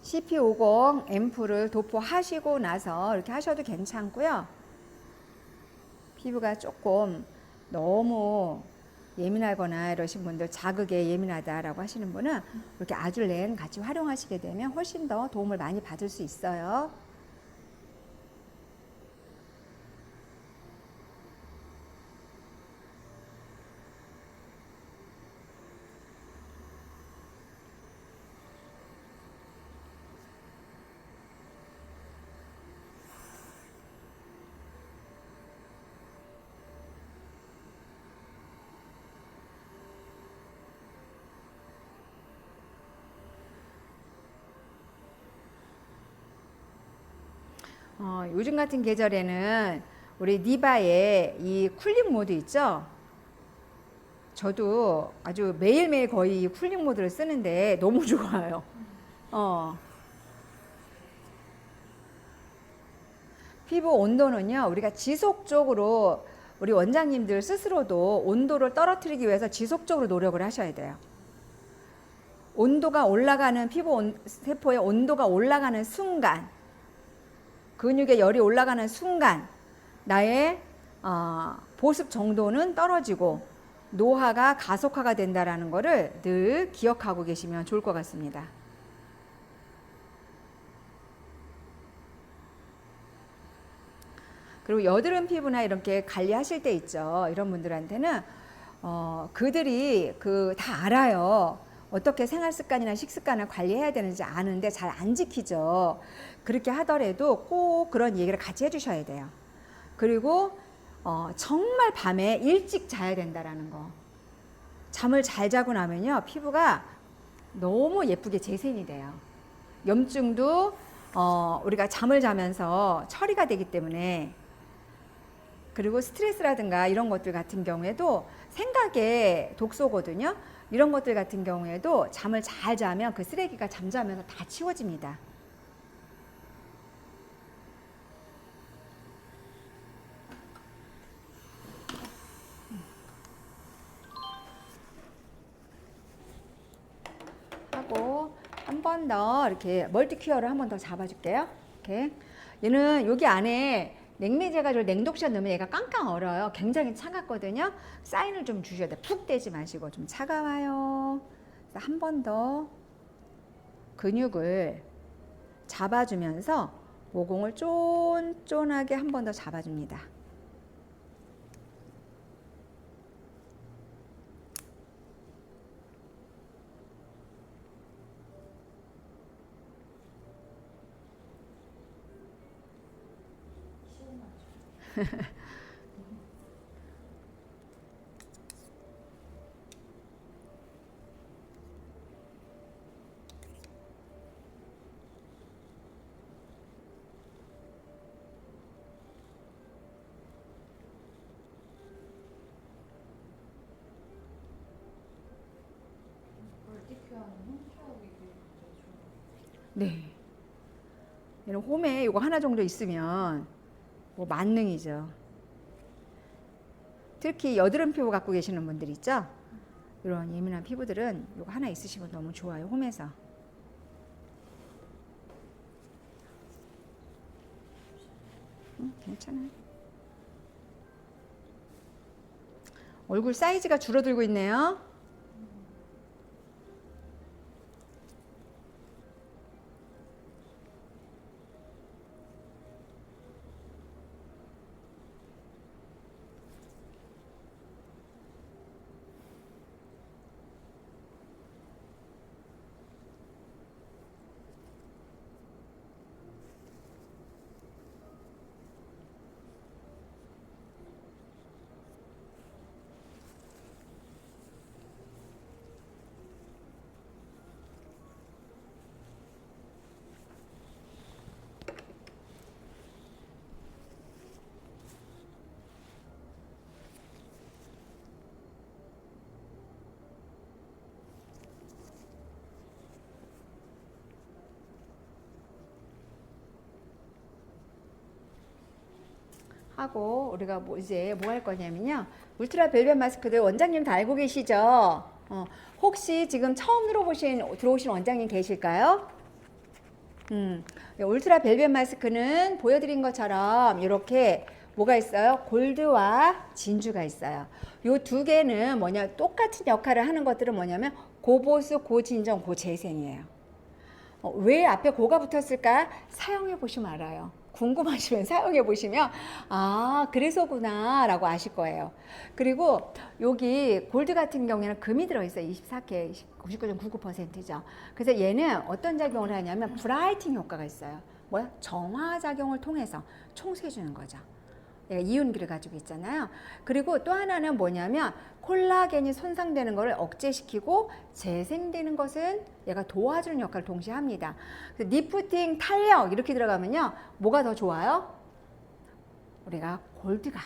CP50 앰플을 도포하시고 나서 이렇게 하셔도 괜찮고요. 피부가 조금 너무 예민하거나 이러신 분들, 자극에 예민하다라고 하시는 분은 이렇게 아줄렌 같이 활용하시게 되면 훨씬 더 도움을 많이 받을 수 있어요. 요즘 같은 계절에는 우리 니바의 이 쿨링 모드 있죠? 저도 아주 매일매일 거의 이 쿨링 모드를 쓰는데 너무 좋아요. 피부 온도는요, 우리가 지속적으로 우리 원장님들 스스로도 온도를 떨어뜨리기 위해서 지속적으로 노력을 하셔야 돼요. 온도가 올라가는 세포의 온도가 올라가는 순간, 근육의 열이 올라가는 순간 나의 보습 정도는 떨어지고 노화가 가속화가 된다는 것을 늘 기억하고 계시면 좋을 것 같습니다. 그리고 여드름 피부나 이렇게 관리하실 때 있죠. 이런 분들한테는 그들이 다 알아요. 어떻게 생활 습관이나 식습관을 관리해야 되는지 아는데 잘 안 지키죠. 그렇게 하더라도 꼭 그런 얘기를 같이 해주셔야 돼요. 그리고 정말 밤에 일찍 자야 된다라는 거. 잠을 잘 자고 나면요, 피부가 너무 예쁘게 재생이 돼요. 염증도 우리가 잠을 자면서 처리가 되기 때문에, 그리고 스트레스라든가 이런 것들 같은 경우에도 생각의 독소거든요. 이런 것들 같은 경우에도 잠을 잘 자면 그 쓰레기가 잠자면서 다 치워집니다. 하고 한 번 번 더 이렇게 멀티큐어를 한 번 더 잡아줄게요. 이렇게. 얘는 여기 안에 냉매제가 냉독시간 넣으면 얘가 깡깡 얼어요. 굉장히 차갑거든요. 사인을 좀 주셔야 돼요. 푹 떼지 마시고 좀 차가워요. 한 번 더 근육을 잡아주면서 모공을 쫀쫀하게 한 번 더 잡아줍니다. 멀티큐어는 홈케어하기 굉장히 좋아요. 네. 얘는 홈에 이거 하나 정도 있으면 뭐 만능이죠. 특히 여드름 피부 갖고 계시는 분들 있죠? 이런 예민한 피부들은 이거 하나 있으시면 너무 좋아요. 홈에서. 괜찮아요. 얼굴 사이즈가 줄어들고 있네요. 하고 우리가 이제 뭐 할 거냐면요. 울트라 벨벳 마스크들 원장님 다 알고 계시죠? 혹시 지금 처음 들어오신 원장님 계실까요? 울트라 벨벳 마스크는 보여드린 것처럼 이렇게 뭐가 있어요? 골드와 진주가 있어요. 요 두 개는 뭐냐 똑같은 역할을 하는 것들은 뭐냐면 고보수, 고진정, 고재생이에요. 왜 앞에 고가 붙었을까? 사용해 보시면 알아요. 궁금하시면 사용해 보시면 그래서구나 라고 아실 거예요. 그리고 여기 골드 같은 경우에는 금이 들어있어요. 24K 99.99%죠. 그래서 얘는 어떤 작용을 하냐면 브라이팅 효과가 있어요. 뭐야? 정화 작용을 통해서 청소해주는 거죠. 얘가 이온기를 가지고 있잖아요. 그리고 또 하나는 뭐냐면 콜라겐이 손상되는 것을 억제시키고 재생되는 것은 얘가 도와주는 역할을 동시에 합니다. 리프팅, 탄력 이렇게 들어가면요. 뭐가 더 좋아요? 우리가 골드가.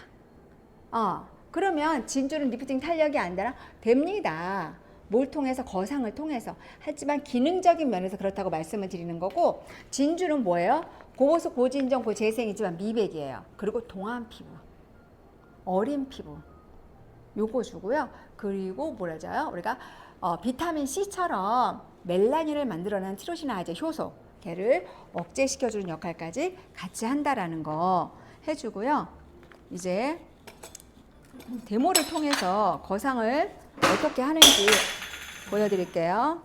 그러면 진주는 리프팅, 탄력이 안 되나? 됩니다. 뭘 통해서? 거상을 통해서. 하지만 기능적인 면에서 그렇다고 말씀을 드리는 거고 진주는 뭐예요? 고보수, 고진정, 고재생이지만 미백이에요. 그리고 동안 피부, 어린 피부 요거 주고요. 그리고 뭐라 하죠? 우리가 비타민 C처럼 멜라닌을 만들어내는 티로시나제 효소 걔를 억제시켜주는 역할까지 같이 한다라는 거 해주고요. 이제 데모를 통해서 거상을 어떻게 하는지 보여드릴게요.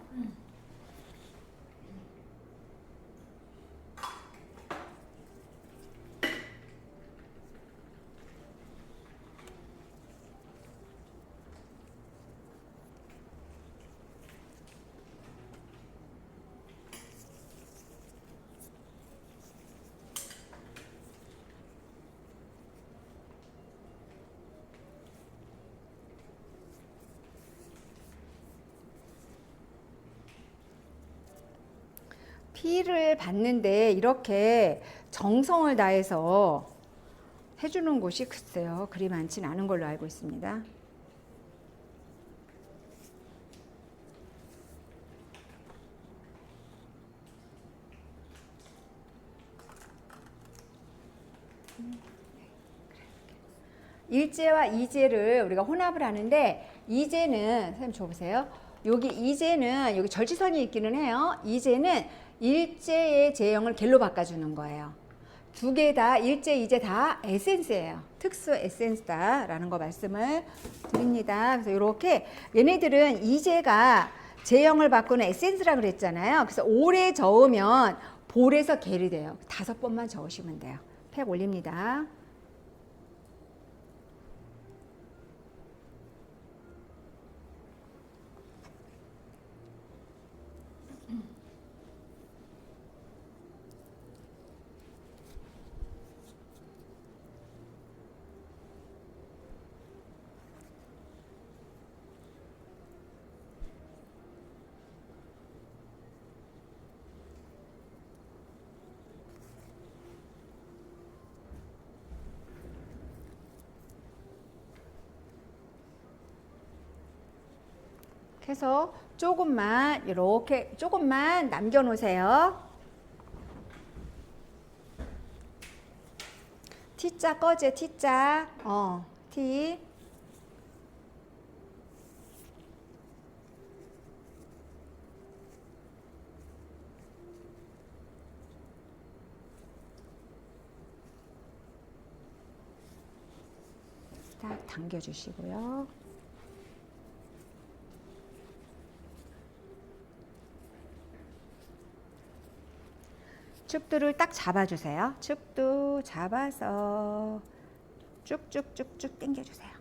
피를 받는데 이렇게 정성을 다해서 해주는 곳이 글쎄요 그리 많지는 않은 걸로 알고 있습니다. 일제와 이제를 우리가 혼합을 하는데 이제는 선생님 줘보세요. 여기 이제는 여기 절지선이 있기는 해요. 이제는 일제의 제형을 겔로 바꿔주는 거예요. 두 개 다 일제 이제 다 에센스예요. 특수 에센스다라는 거 말씀을 드립니다. 그래서 이렇게 얘네들은 이제가 제형을 바꾸는 에센스라 그랬잖아요. 그래서 오래 저으면 볼에서 겔이 돼요. 5번만 저으시면 돼요. 팩 올립니다. 해서 조금만 이렇게 조금만 남겨 놓으세요. T자 꺼제 T자 T 딱 당겨 주시고요. 축두를 딱 잡아주세요. 축두 잡아서 쭉쭉쭉쭉 당겨주세요.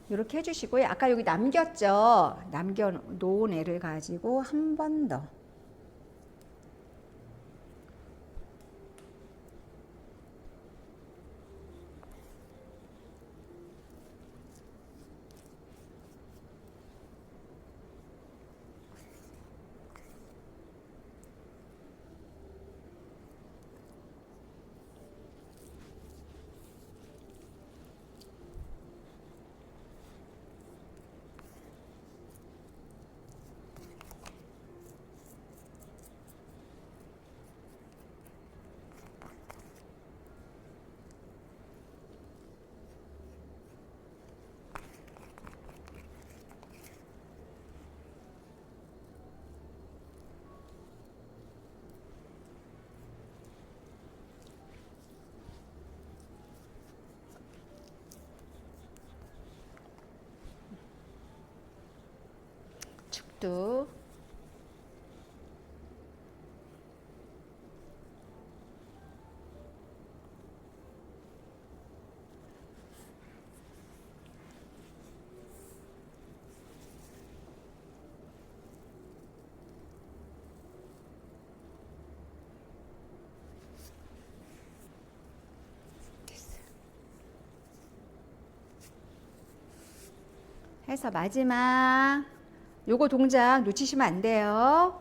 이렇게 해주시고요. 아까 여기 남겼죠? 남겨놓은 애를 가지고 한 번 더. 축두 해서 마지막 요거 동작 놓치시면 안 돼요.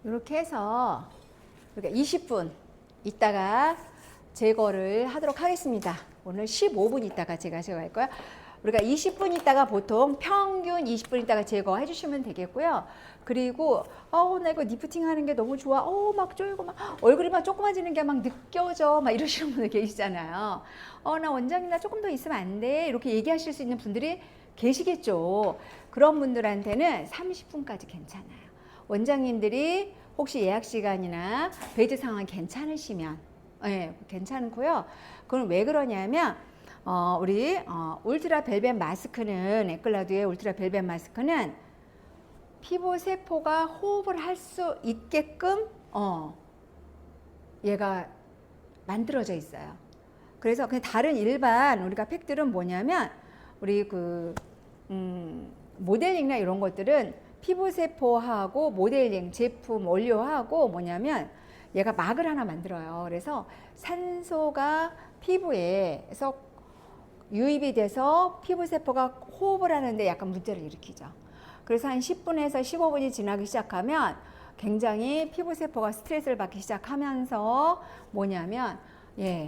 이렇게 해서 우리가 20분 있다가 제거를 하도록 하겠습니다. 오늘 15분 있다가 제가 제거할 거예요. 우리가 20분 있다가 보통 평균 20분 있다가 제거해 주시면 되겠고요. 그리고 나 이거 리프팅 하는 게 너무 좋아. 막 쫄고 막 얼굴이 막 조그마지는 게 막 느껴져. 막 이러시는 분들 계시잖아요. 나 원장님 나 조금 더 있으면 안 돼. 이렇게 얘기하실 수 있는 분들이 계시겠죠. 그런 분들한테는 30분까지 괜찮아요. 원장님들이 혹시 예약 시간이나 베이트 상황 괜찮으시면 괜찮고요. 그건 왜 그러냐면 우리 울트라 벨벳 마스크는 에클라드의 울트라 벨벳 마스크는 피부 세포가 호흡을 할 수 있게끔 얘가 만들어져 있어요. 그래서 그냥 다른 일반 우리가 팩들은 뭐냐면 우리 모델링이나 이런 것들은 피부 세포하고 모델링 제품 원료하고 뭐냐면 얘가 막을 하나 만들어요. 그래서 산소가 피부에서 유입이 돼서 피부 세포가 호흡을 하는데 약간 문제를 일으키죠. 그래서 한 10분에서 15분이 지나기 시작하면 굉장히 피부 세포가 스트레스를 받기 시작하면서 뭐냐면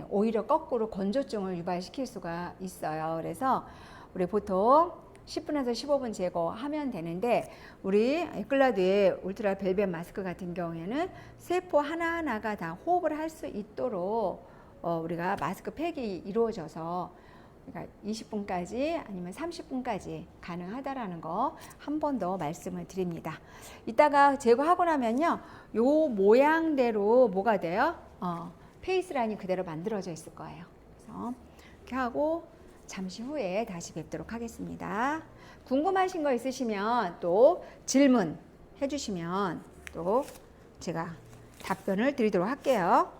오히려 거꾸로 건조증을 유발시킬 수가 있어요. 그래서 우리 보통 10분에서 15분 제거하면 되는데 우리 에클라드의 울트라 벨벳 마스크 같은 경우에는 세포 하나하나가 다 호흡을 할 수 있도록 우리가 마스크 팩이 이루어져서 그러니까 20분까지 아니면 30분까지 가능하다라는 거 한 번 더 말씀을 드립니다. 이따가 제거하고 나면요, 요 모양대로 뭐가 돼요? 페이스라인이 그대로 만들어져 있을 거예요. 그래서 이렇게 하고 잠시 후에 다시 뵙도록 하겠습니다. 궁금하신 거 있으시면 또 질문 해주시면 또 제가 답변을 드리도록 할게요.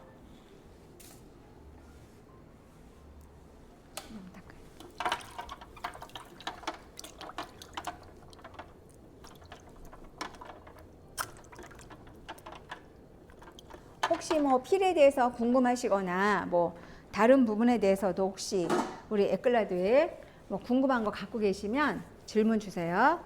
혹시 뭐 필에 대해서 궁금하시거나 뭐 다른 부분에 대해서도 혹시 우리 에클라드에 뭐 궁금한 거 갖고 계시면 질문 주세요.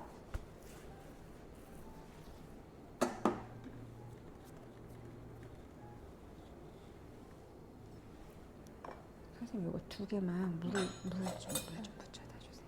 선생님 이거 두 개만 물 좀 붙여다 주세요.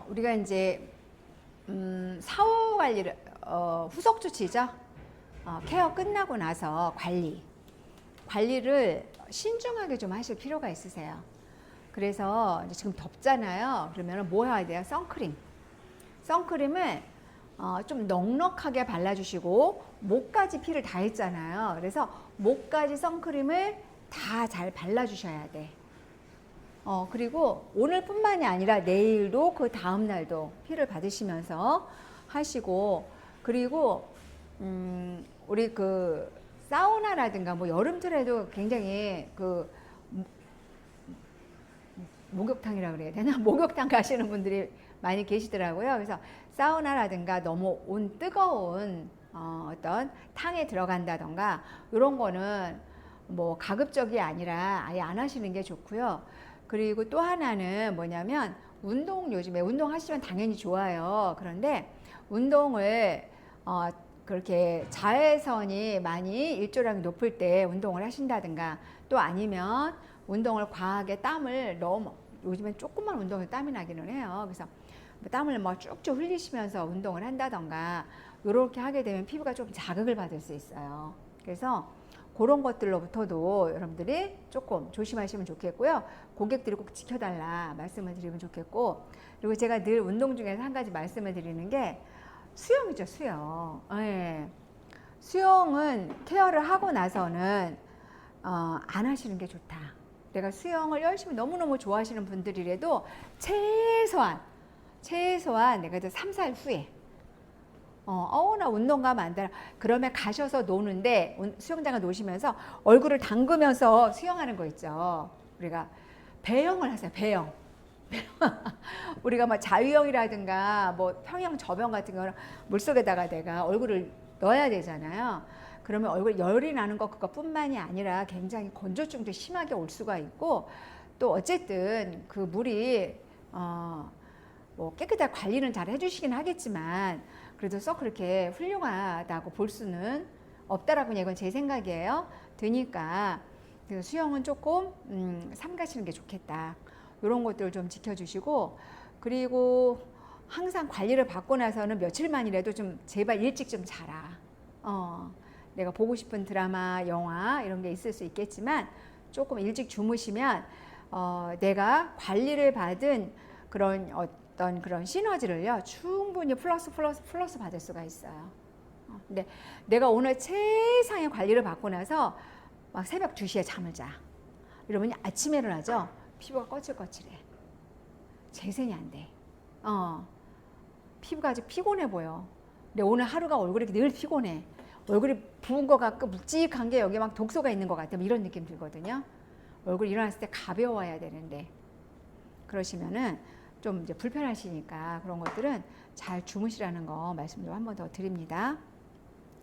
우리가 이제 사후 관리를 후속 조치죠. 케어 끝나고 나서 관리를 신중하게 좀 하실 필요가 있으세요. 그래서 이제 지금 덥잖아요. 그러면 뭐 해야 돼요? 선크림을 좀 넉넉하게 발라주시고 목까지 피를 다 했잖아요. 그래서 목까지 선크림을 다 잘 발라주셔야 돼. 그리고 오늘뿐만이 아니라 내일도 그 다음 날도 피를 받으시면서 하시고, 그리고 우리 그 사우나라든가 뭐 여름철에도 굉장히 그 목욕탕이라 그래야 되나? 목욕탕 가시는 분들이 많이 계시더라고요. 그래서 사우나라든가 너무 뜨거운 어떤 탕에 들어간다던가 이런 거는 뭐 가급적이 아니라 아예 안 하시는 게 좋고요. 그리고 또 하나는 뭐냐면 요즘에 운동하시면 당연히 좋아요. 그런데 운동을 그렇게 자외선이 많이 일조량이 높을 때 운동을 하신다든가, 또 아니면 운동을 과하게 땀을 너무, 요즘엔 조금만 운동해도 땀이 나기는 해요. 그래서 땀을 뭐 쭉쭉 흘리시면서 운동을 한다던가 이렇게 하게 되면 피부가 좀 자극을 받을 수 있어요. 그래서 그런 것들로부터도 여러분들이 조금 조심하시면 좋겠고요. 고객들이 꼭 지켜달라 말씀을 드리면 좋겠고, 그리고 제가 늘 운동 중에서 한 가지 말씀을 드리는 게 수영이죠, 수영. 예. 수영은 케어를 하고 나서는 안 하시는 게 좋다. 내가 수영을 열심히 너무너무 좋아하시는 분들이라도 최소한 내가 이제 3, 4일 후에 나 운동 가면 안 되나. 그러면 가셔서 노는데, 수영장에 노시면서 얼굴을 담그면서 수영하는 거 있죠. 우리가 배영을 하세요. 배영. 우리가 뭐 자유형이라든가 뭐 평형, 저병 같은 거는 물속에다가 내가 얼굴을 넣어야 되잖아요. 그러면 얼굴 열이 나는 것 그것뿐만이 아니라 굉장히 건조증도 심하게 올 수가 있고, 또 어쨌든 그 물이 뭐 깨끗하게 관리는 잘 해주시긴 하겠지만 그래도 썩 그렇게 훌륭하다고 볼 수는 없다라고, 이건 제 생각이에요. 드니까 수영은 조금 삼가시는 게 좋겠다. 이런 것들을 좀 지켜주시고, 그리고 항상 관리를 받고 나서는 며칠만이라도 좀 제발 일찍 좀 자라. 내가 보고 싶은 드라마, 영화 이런 게 있을 수 있겠지만 조금 일찍 주무시면 내가 관리를 받은 그런 어떤 그런 시너지를요 충분히 플러스 받을 수가 있어요. 근데 내가 오늘 최상의 관리를 받고 나서 막 새벽 2시에 잠을 자. 이러면 아침에 일어나죠. 피부가 거칠거칠해. 재생이 안 돼. 피부가 아주 피곤해 보여. 근데 오늘 하루가 얼굴이 늘 피곤해. 얼굴이 부은 것 같고 묵직한 게 여기 막 독소가 있는 것 같아. 이런 느낌 들거든요. 얼굴 일어났을 때 가벼워야 되는데, 그러시면은 좀 이제 불편하시니까 그런 것들은 잘 주무시라는 거 말씀 좀 한 번 더 드립니다.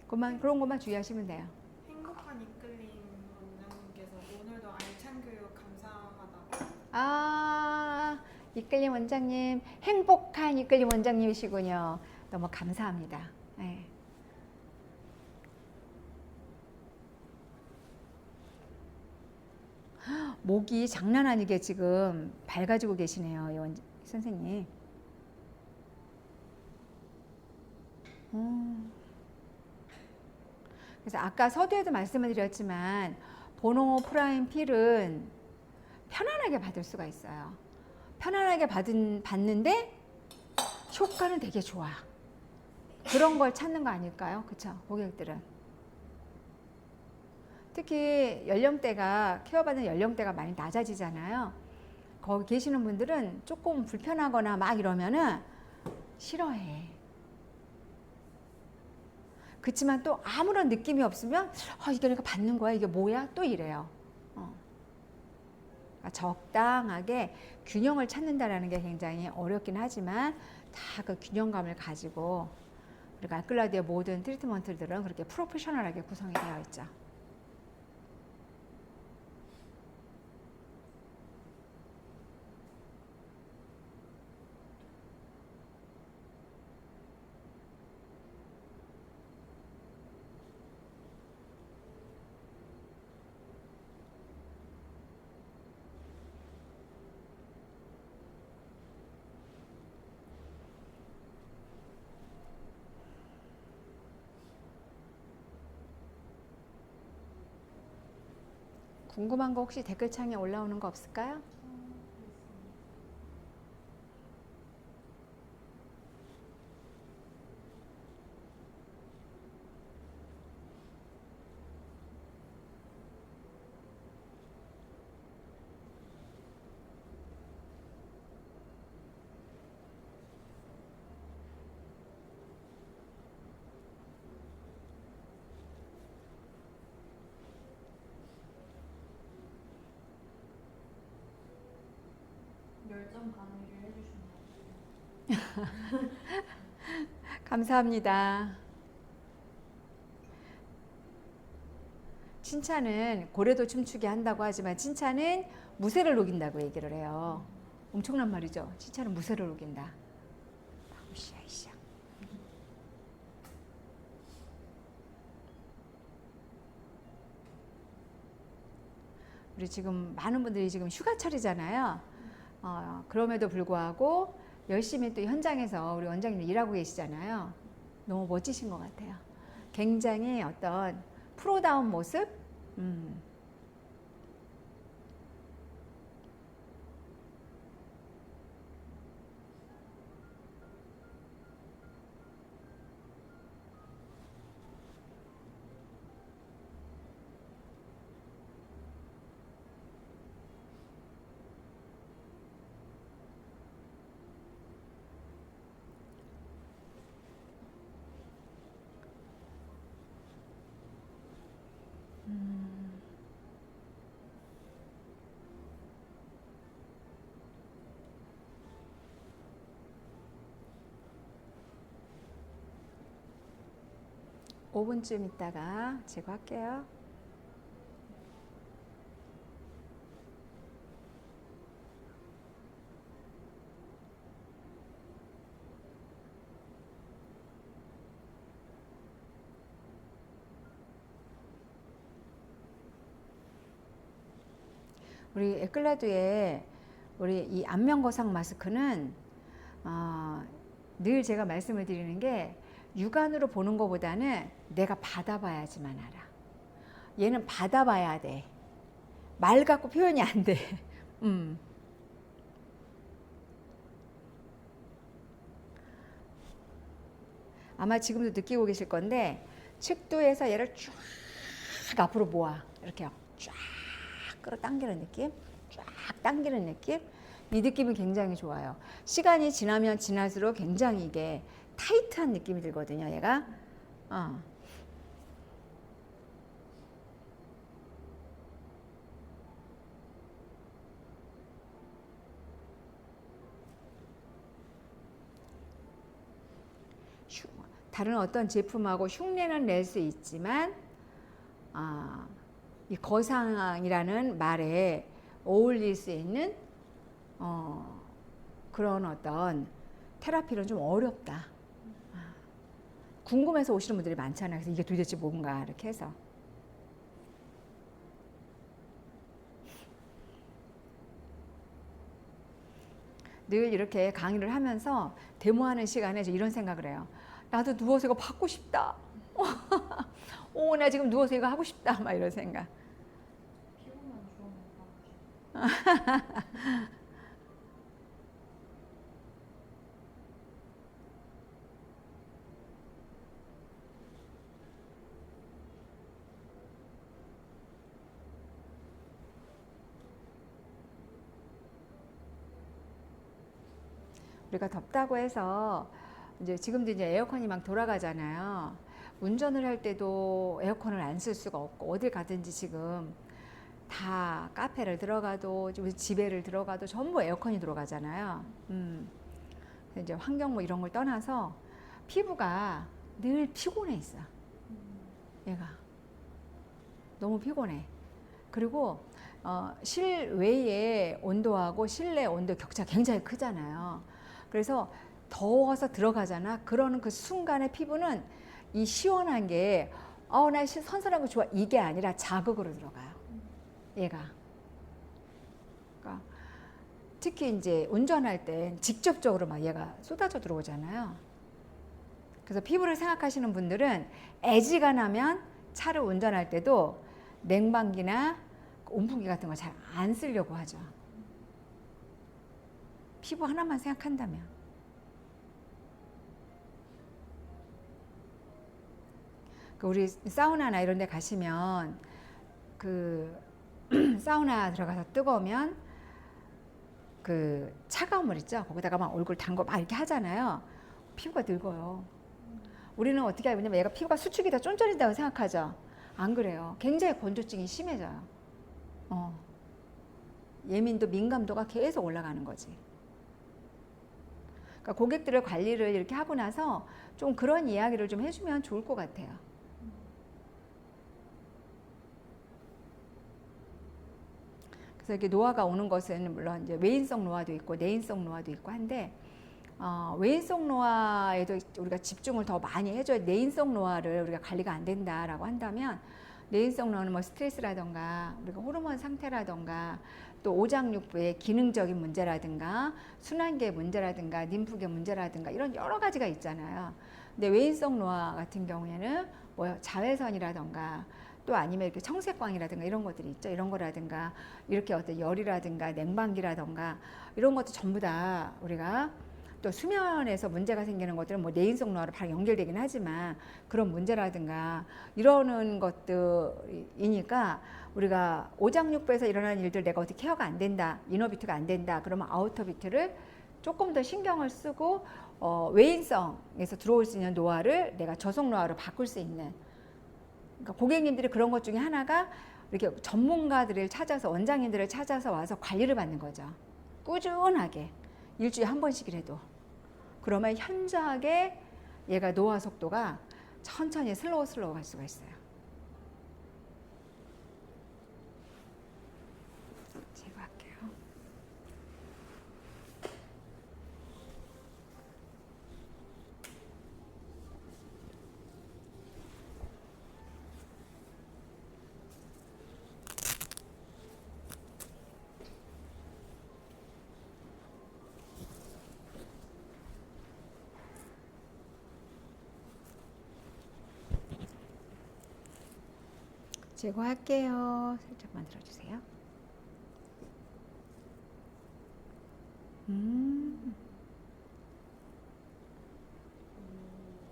그런 것만 주의하시면 돼요. 행복한 이끌림 원장님께서 오늘도 알찬 교육 감사하다고. 이끌림 원장님, 행복한 이끌림 원장님이시군요. 너무 감사합니다. 네. 목이 장난 아니게 지금 밝아지고 계시네요, 선생님. 그래서 아까 서두에도 말씀을 드렸지만 보노프라인 필은 편안하게 받을 수가 있어요. 편안하게 받는데 효과는 되게 좋아. 그런 걸 찾는 거 아닐까요? 그쵸? 고객들은. 특히 연령대가, 케어받는 연령대가 많이 낮아지잖아요. 거기 계시는 분들은 조금 불편하거나 막 이러면은 싫어해. 그렇지만 또 아무런 느낌이 없으면 이게 그러니까 받는 거야? 이게 뭐야? 또 이래요. 그러니까 적당하게 균형을 찾는다라는 게 굉장히 어렵긴 하지만 다 그 균형감을 가지고, 그리고 알클라디의 모든 트리트먼트들은 그렇게 프로페셔널하게 구성이 되어 있죠. 궁금한 거 혹시 댓글창에 올라오는 거 없을까요? 열정 강의를 해주셨나요? 감사합니다. 칭찬은 고래도 춤추게 한다고 하지만 칭찬은 무쇠를 녹인다고 얘기를 해요. 엄청난 말이죠. 칭찬은 무쇠를 녹인다. 으쌰으쌰. 우리 지금 많은 분들이 지금 휴가철이잖아요. 그럼에도 불구하고 열심히 또 현장에서 우리 원장님 일하고 계시잖아요. 너무 멋지신 것 같아요. 굉장히 어떤 프로다운 모습, (5분쯤) 있다가 제거할게요. 우리 에클라두의 우리 이 안면거상 마스크는 늘 제가 말씀을 드리는 게 육안으로 보는 것보다는 내가 받아봐야지만 알아. 얘는 받아봐야 돼. 말 갖고 표현이 안 돼. 아마 지금도 느끼고 계실 건데 측두에서 얘를 쫙 앞으로 모아. 이렇게 쫙 끌어당기는 느낌, 쫙 당기는 느낌. 이 느낌이 굉장히 좋아요. 시간이 지나면 지날수록 굉장히 이게 타이트한 느낌이 들거든요, 얘가. 다른 어떤 제품하고 흉내는 낼 수 있지만 이 거상이라는 말에 어울릴 수 있는 그런 어떤 테라피는 좀 어렵다. 궁금해서 오시는 분들이 많잖아요. 그래서 이게 도대체 뭔가 이렇게 해서. 늘 이렇게 강의를 하면서 데모하는 시간에 이런 생각을 해요. 나도 누워서 이거 받고 싶다. 나 지금 누워서 이거 하고 싶다. 막 이런 생각. 피부만 좋으면 하고 싶어. 우리가 덥다고 해서 이제 지금도 이제 에어컨이 막 돌아가잖아요. 운전을 할 때도 에어컨을 안 쓸 수가 없고 어딜 가든지 지금 다 카페를 들어가도 집에를 들어가도 전부 에어컨이 들어가잖아요. 이제 환경 뭐 이런 걸 떠나서 피부가 늘 피곤해 있어. 얘가 너무 피곤해. 그리고 실외의 온도하고 실내 온도 격차가 굉장히 크잖아요. 그래서 더워서 들어가잖아. 그러는 그 순간에 피부는 이 시원한 게 나 선선한 거 좋아 이게 아니라 자극으로 들어가요. 얘가. 그러니까 특히 이제 운전할 때 직접적으로 막 얘가 쏟아져 들어오잖아요. 그래서 피부를 생각하시는 분들은 애지간하면 차를 운전할 때도 냉방기나 온풍기 같은 거 잘 안 쓰려고 하죠. 피부 하나만 생각한다면. 우리 사우나나 이런 데 가시면 그 사우나 들어가서 뜨거우면 그 차가운 물 있죠? 거기다가 막 얼굴 담궈 막 이렇게 하잖아요. 피부가 늙어요. 우리는 어떻게 알고 있냐면 얘가 피부가 수축이 다 쫀쫀해진다고 생각하죠. 안 그래요. 굉장히 건조증이 심해져요. 예민도 민감도가 계속 올라가는 거지. 그러니까 고객들의 관리를 이렇게 하고 나서 좀 그런 이야기를 좀 해주면 좋을 것 같아요. 그래서 이렇게 노화가 오는 것은 물론 이제 외인성 노화도 있고 내인성 노화도 있고 한데 외인성 노화에도 우리가 집중을 더 많이 해줘야 내인성 노화를 우리가 관리가 안 된다라고 한다면 내인성 노화는 뭐 스트레스라던가 우리가 호르몬 상태라던가 또 오장육부의 기능적인 문제라든가 순환계 문제라든가 림프계 문제라든가 이런 여러 가지가 있잖아요. 근데 외인성 노화 같은 경우에는 뭐 자외선이라던가 또 아니면 이렇게 청색광이라든가 이런 것들이 있죠. 이런 거라든가 이렇게 어떤 열이라든가 냉방기라든가 이런 것도 전부 다 우리가 또 수면에서 문제가 생기는 것들은 뭐 뇌인성 노화로 바로 연결되긴 하지만 그런 문제라든가 이러는 것들이니까 우리가 오장육부에서 일어나는 일들 내가 어떻게 케어가 안 된다, 이너비트가 안 된다, 그러면 아우터비트를 조금 더 신경을 쓰고 외인성에서 들어올 수 있는 노화를 내가 저속 노화로 바꿀 수 있는, 그러니까 고객님들이 그런 것 중에 하나가 이렇게 전문가들을 찾아서 원장님들을 찾아서 와서 관리를 받는 거죠. 꾸준하게 일주일에 한 번씩이라도. 그러면 현저하게 얘가 노화 속도가 천천히 슬로우 갈 수가 있어요. 제거할게요. 제거할게요. 살짝만 들어주세요.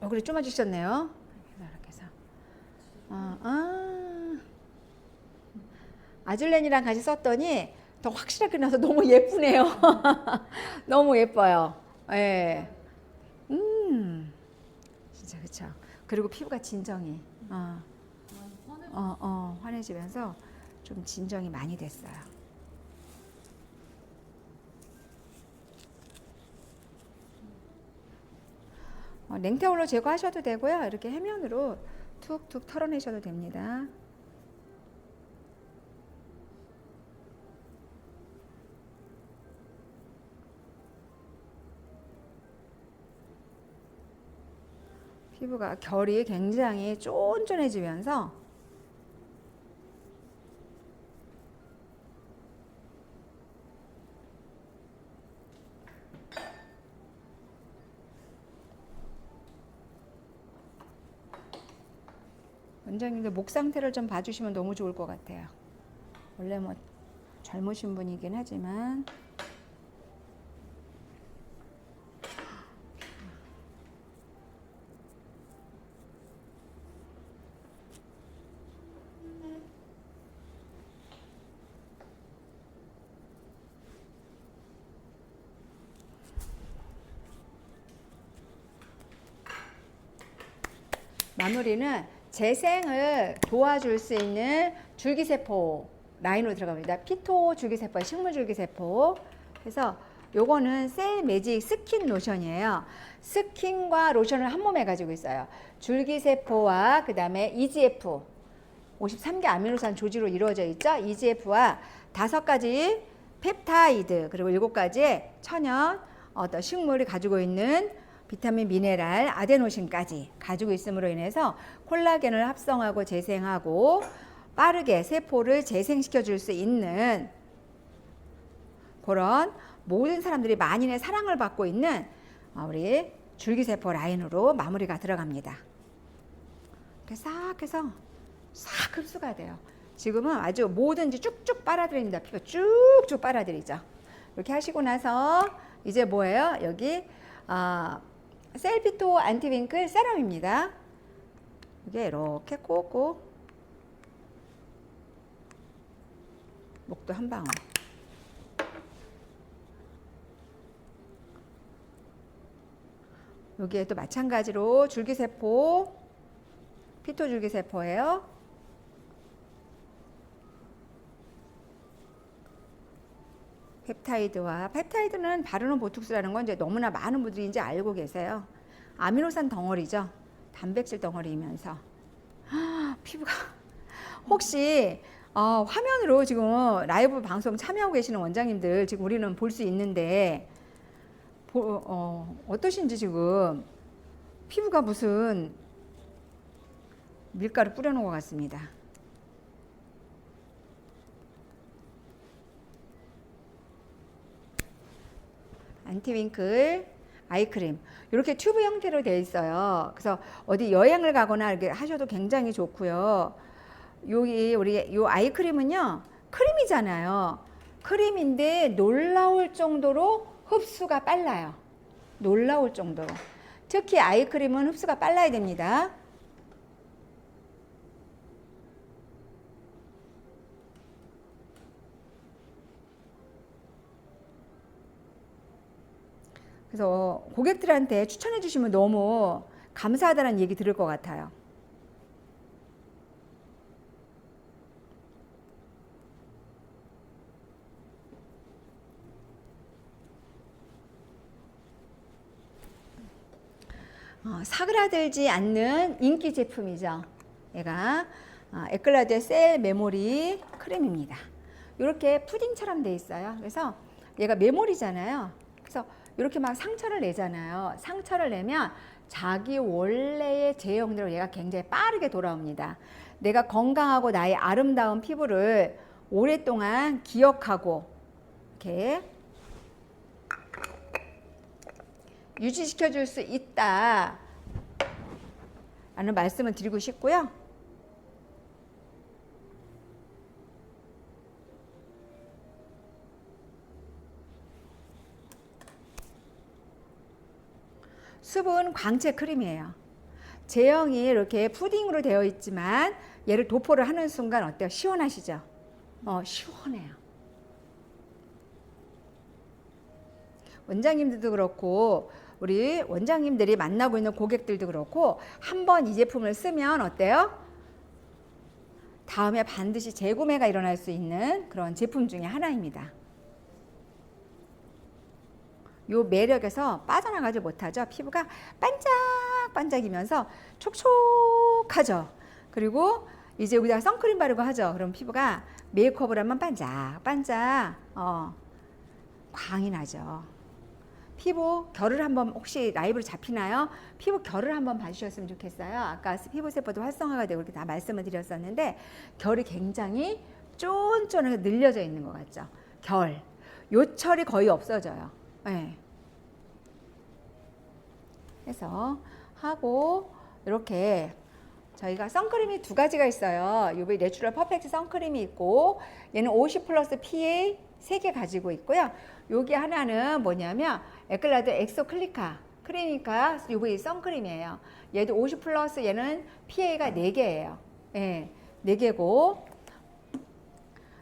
얼굴이 쪼매지셨네요. 이렇게 해서. 아줄렌이랑 같이 썼더니 더 확실하게 나서 너무 예쁘네요. 너무 예뻐요. 예. 진짜 그쵸. 그리고 피부가 진정이. 환해지면서 좀 진정이 많이 됐어요. 냉타올로 제거하셔도 되고요. 이렇게 해면으로 툭툭 털어내셔도 됩니다. 피부가 결이 굉장히 쫀쫀해지면서 원장님들 목 상태를 좀 봐주시면 너무 좋을 것 같아요. 원래 뭐 젊으신 분이긴 하지만 마무리는 재생을 도와줄 수 있는 줄기세포 라인으로 들어갑니다. 피토 줄기세포, 식물 줄기세포. 그래서 요거는 셀 매직 스킨 로션이에요. 스킨과 로션을 한 몸에 가지고 있어요. 줄기세포와 그 다음에 EGF 53개 아미노산 조직으로 이루어져 있죠. EGF와 5가지 펩타이드 그리고 7가지의 천연 어떤 식물이 가지고 있는 비타민, 미네랄, 아데노신까지 가지고 있음으로 인해서 콜라겐을 합성하고 재생하고 빠르게 세포를 재생시켜 줄 수 있는 그런 모든 사람들이 만인의 사랑을 받고 있는 우리 줄기세포 라인으로 마무리가 들어갑니다. 이렇게 싹 해서 싹 흡수가 돼요. 지금은 아주 뭐든지 쭉쭉 빨아들입니다. 피부 쭉쭉 빨아들이죠. 이렇게 하시고 나서 이제 뭐예요? 여기 셀피토 안티윙클 세럼입니다. 이게 이렇게 꼭꼭 목도 한 방울. 여기에도 마찬가지로 줄기세포, 피토 줄기세포예요. 펩타이드는 바르는 보톡스라는 건 이제 너무나 많은 분들이 이제 알고 계세요. 아미노산 덩어리죠. 단백질 덩어리이면서 피부가 혹시 화면으로 지금 라이브 방송 참여하고 계시는 원장님들 지금 우리는 볼 수 있는데 어떠신지 지금 피부가 무슨 밀가루 뿌려놓은 것 같습니다. 안티윙클 아이크림 이렇게 튜브 형태로 되어 있어요. 그래서 어디 여행을 가거나 이렇게 하셔도 굉장히 좋고요. 여기 우리 요 아이크림은요 크림이잖아요. 크림인데 놀라울 정도로 흡수가 빨라요. 놀라울 정도로. 특히 아이크림은 흡수가 빨라야 됩니다. 그래서 고객들한테 추천해 주시면 너무 감사하다는 얘기 들을 것 같아요. 사그라들지 않는 인기 제품이죠. 얘가 에클라드의 셀 메모리 크림입니다. 이렇게 푸딩처럼 돼 있어요. 그래서 얘가 메모리잖아요. 그래서 이렇게 막 상처를 내잖아요. 상처를 내면 자기 원래의 제형대로 얘가 굉장히 빠르게 돌아옵니다. 내가 건강하고 나의 아름다운 피부를 오랫동안 기억하고 이렇게 유지시켜 줄 수 있다 라는 말씀을 드리고 싶고요. 수분 광채 크림이에요. 제형이 이렇게 푸딩으로 되어 있지만 얘를 도포를 하는 순간 어때요? 시원하시죠? 시원해요. 원장님들도 그렇고 우리 원장님들이 만나고 있는 고객들도 그렇고 한번 이 제품을 쓰면 어때요? 다음에 반드시 재구매가 일어날 수 있는 그런 제품 중에 하나입니다. 요 매력에서 빠져나가지 못하죠. 피부가 반짝반짝이면서 촉촉하죠. 그리고 이제 여기다가 선크림 바르고 하죠. 그럼 피부가 메이크업을 하면 반짝반짝 광이 나죠. 피부 결을 한번 혹시 라이브로 잡히나요? 피부 결을 한번 봐주셨으면 좋겠어요. 아까 피부 세포도 활성화가 되고 이렇게 다 말씀을 드렸었는데 결이 굉장히 쫀쫀하게 늘려져 있는 것 같죠. 결, 요철이 거의 없어져요. 네. 그래서 하고 이렇게 저희가 선크림이 두 가지가 있어요. UV 내추럴 퍼펙트 선크림이 있고 얘는 50 플러스 PA 3개 가지고 있고요. 여기 하나는 뭐냐면 에클라드 엑소 클리니카 UV 선크림이에요. 얘도 50 플러스 얘는 PA가 4개예요. 예, 4개고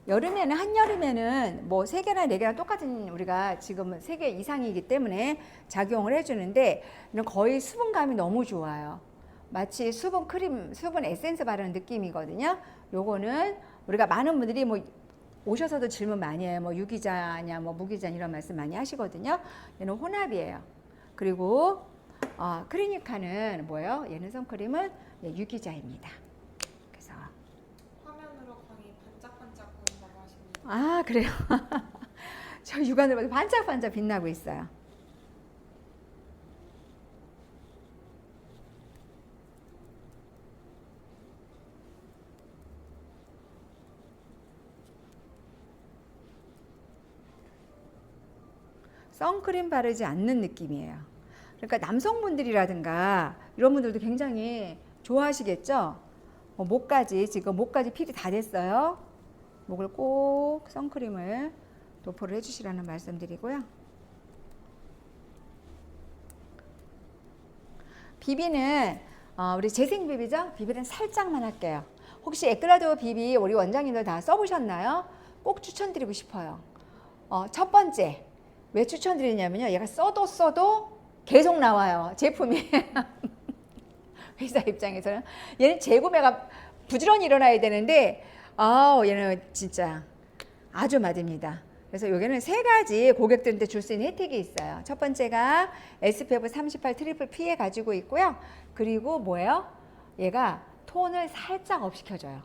여름에는 한여름에는 뭐 3개나 4개나 똑같은 우리가 지금 3개 이상이기 때문에 작용을 해주는데 거의 수분감이 너무 좋아요. 마치 수분 크림, 수분 에센스 바르는 느낌이거든요. 요거는 우리가 많은 분들이 뭐 오셔서도 질문 많이 해요. 뭐 유기자냐, 뭐 무기자 이런 말씀 많이 하시거든요. 얘는 혼합이에요. 그리고 클리니카는 뭐예요? 얘는 선크림은 유기자입니다. 그래서 화면으로 광이 반짝반짝 보인다고 하십니다. 아 그래요? 저 육안으로 봐도 반짝반짝 빛나고 있어요. 선크림 바르지 않는 느낌이에요. 그러니까 남성분들이라든가 이런 분들도 굉장히 좋아하시겠죠? 목까지 지금 목까지 필이 다 됐어요. 목을 꼭 선크림을 도포를 해주시라는 말씀드리고요. 비비는 우리 재생 비비죠? 비비는 살짝만 할게요. 혹시 에클라드 비비 우리 원장님들 다 써보셨나요? 꼭 추천드리고 싶어요. 첫 번째 왜 추천드리냐면요. 얘가 써도 계속 나와요. 제품이. 회사 입장에서는. 얘는 재구매가 부지런히 일어나야 되는데 얘는 진짜 아주 맛입니다. 그래서 여기는 3가지 고객들한테 줄 수 있는 혜택이 있어요. 첫 번째가 SPF 38 트리플 PA 가지고 있고요. 그리고 뭐예요? 얘가 톤을 살짝 업시켜줘요.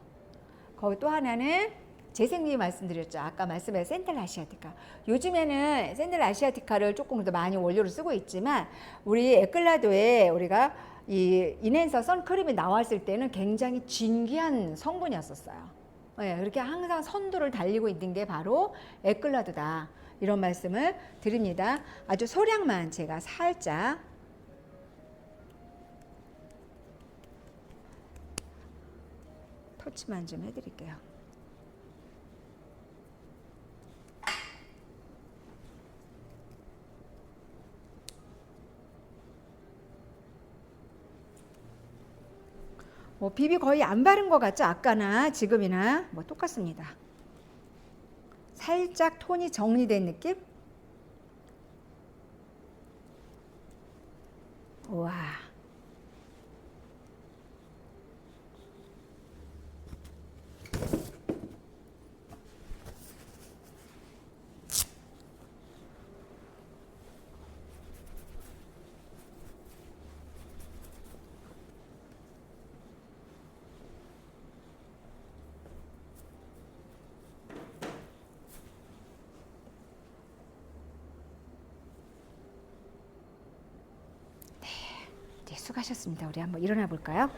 거기 또 하나는 재생리 말씀드렸죠. 아까 말씀해 센텔 아시아티카. 요즘에는 센텔 아시아티카를 조금 더 많이 원료로 쓰고 있지만 우리 에클라도에 우리가 이 인앤서 선크림이 나왔을 때는 굉장히 진귀한 성분이었었어요. 네, 그렇게 항상 선두를 달리고 있는 게 바로 에클라도다. 이런 말씀을 드립니다. 아주 소량만 제가 살짝 터치만 좀 해드릴게요. 뭐 비비 거의 안 바른 것 같죠? 아까나 지금이나 뭐 똑같습니다. 살짝 톤이 정리된 느낌? 우와. 네, 수고하셨습니다. 우리 한번 일어나 볼까요?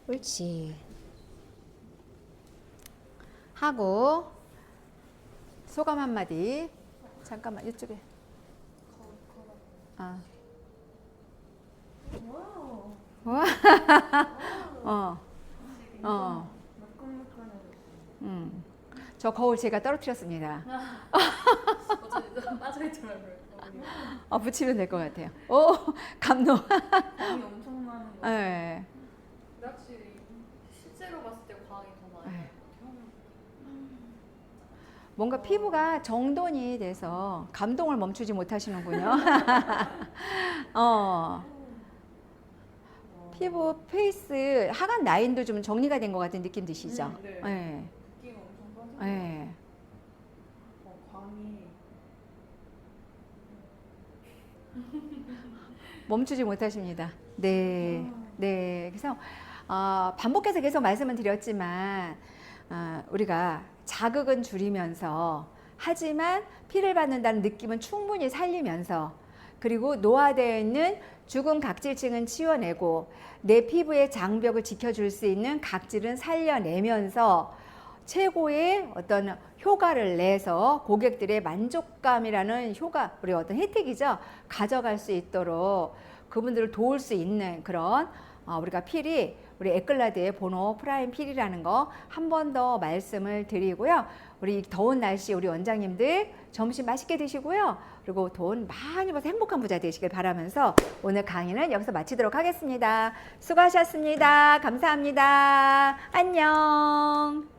옳지. 하고 소감 한마디. 잠깐만 이쪽에. 아. 와. 어. 저 거울 제가 떨어뜨렸습니다. 어제 빠져있더라고요. 붙이면 될 것 같아요. 오, 감동. 광이 엄청 나는 거. 네. 확실히 실제로 봤을 때 광이 더 많이. 네. 뭔가 피부가 정돈이 돼서 감동을 멈추지 못하시는군요. 피부 페이스 하관 라인도 좀 정리가 된 것 같은 느낌 드시죠? 네. 네. 붓기가 엄청 빠져. 네. 광이. 멈추지 못하십니다. 네, 네. 그래서 반복해서 계속 말씀을 드렸지만 우리가 자극은 줄이면서 하지만 피를 받는다는 느낌은 충분히 살리면서 그리고 노화되어 있는 죽은 각질층은 치워내고 내 피부의 장벽을 지켜줄 수 있는 각질은 살려내면서 최고의 어떤 효과를 내서 고객들의 만족감이라는 효과, 우리 어떤 혜택이죠. 가져갈 수 있도록 그분들을 도울 수 있는 그런 우리가 필이 우리 에클라드의 보노 프라임 필이라는 거 한 번 더 말씀을 드리고요. 우리 더운 날씨 우리 원장님들 점심 맛있게 드시고요. 그리고 돈 많이 벌어서 행복한 부자 되시길 바라면서 오늘 강의는 여기서 마치도록 하겠습니다. 수고하셨습니다. 감사합니다. 안녕.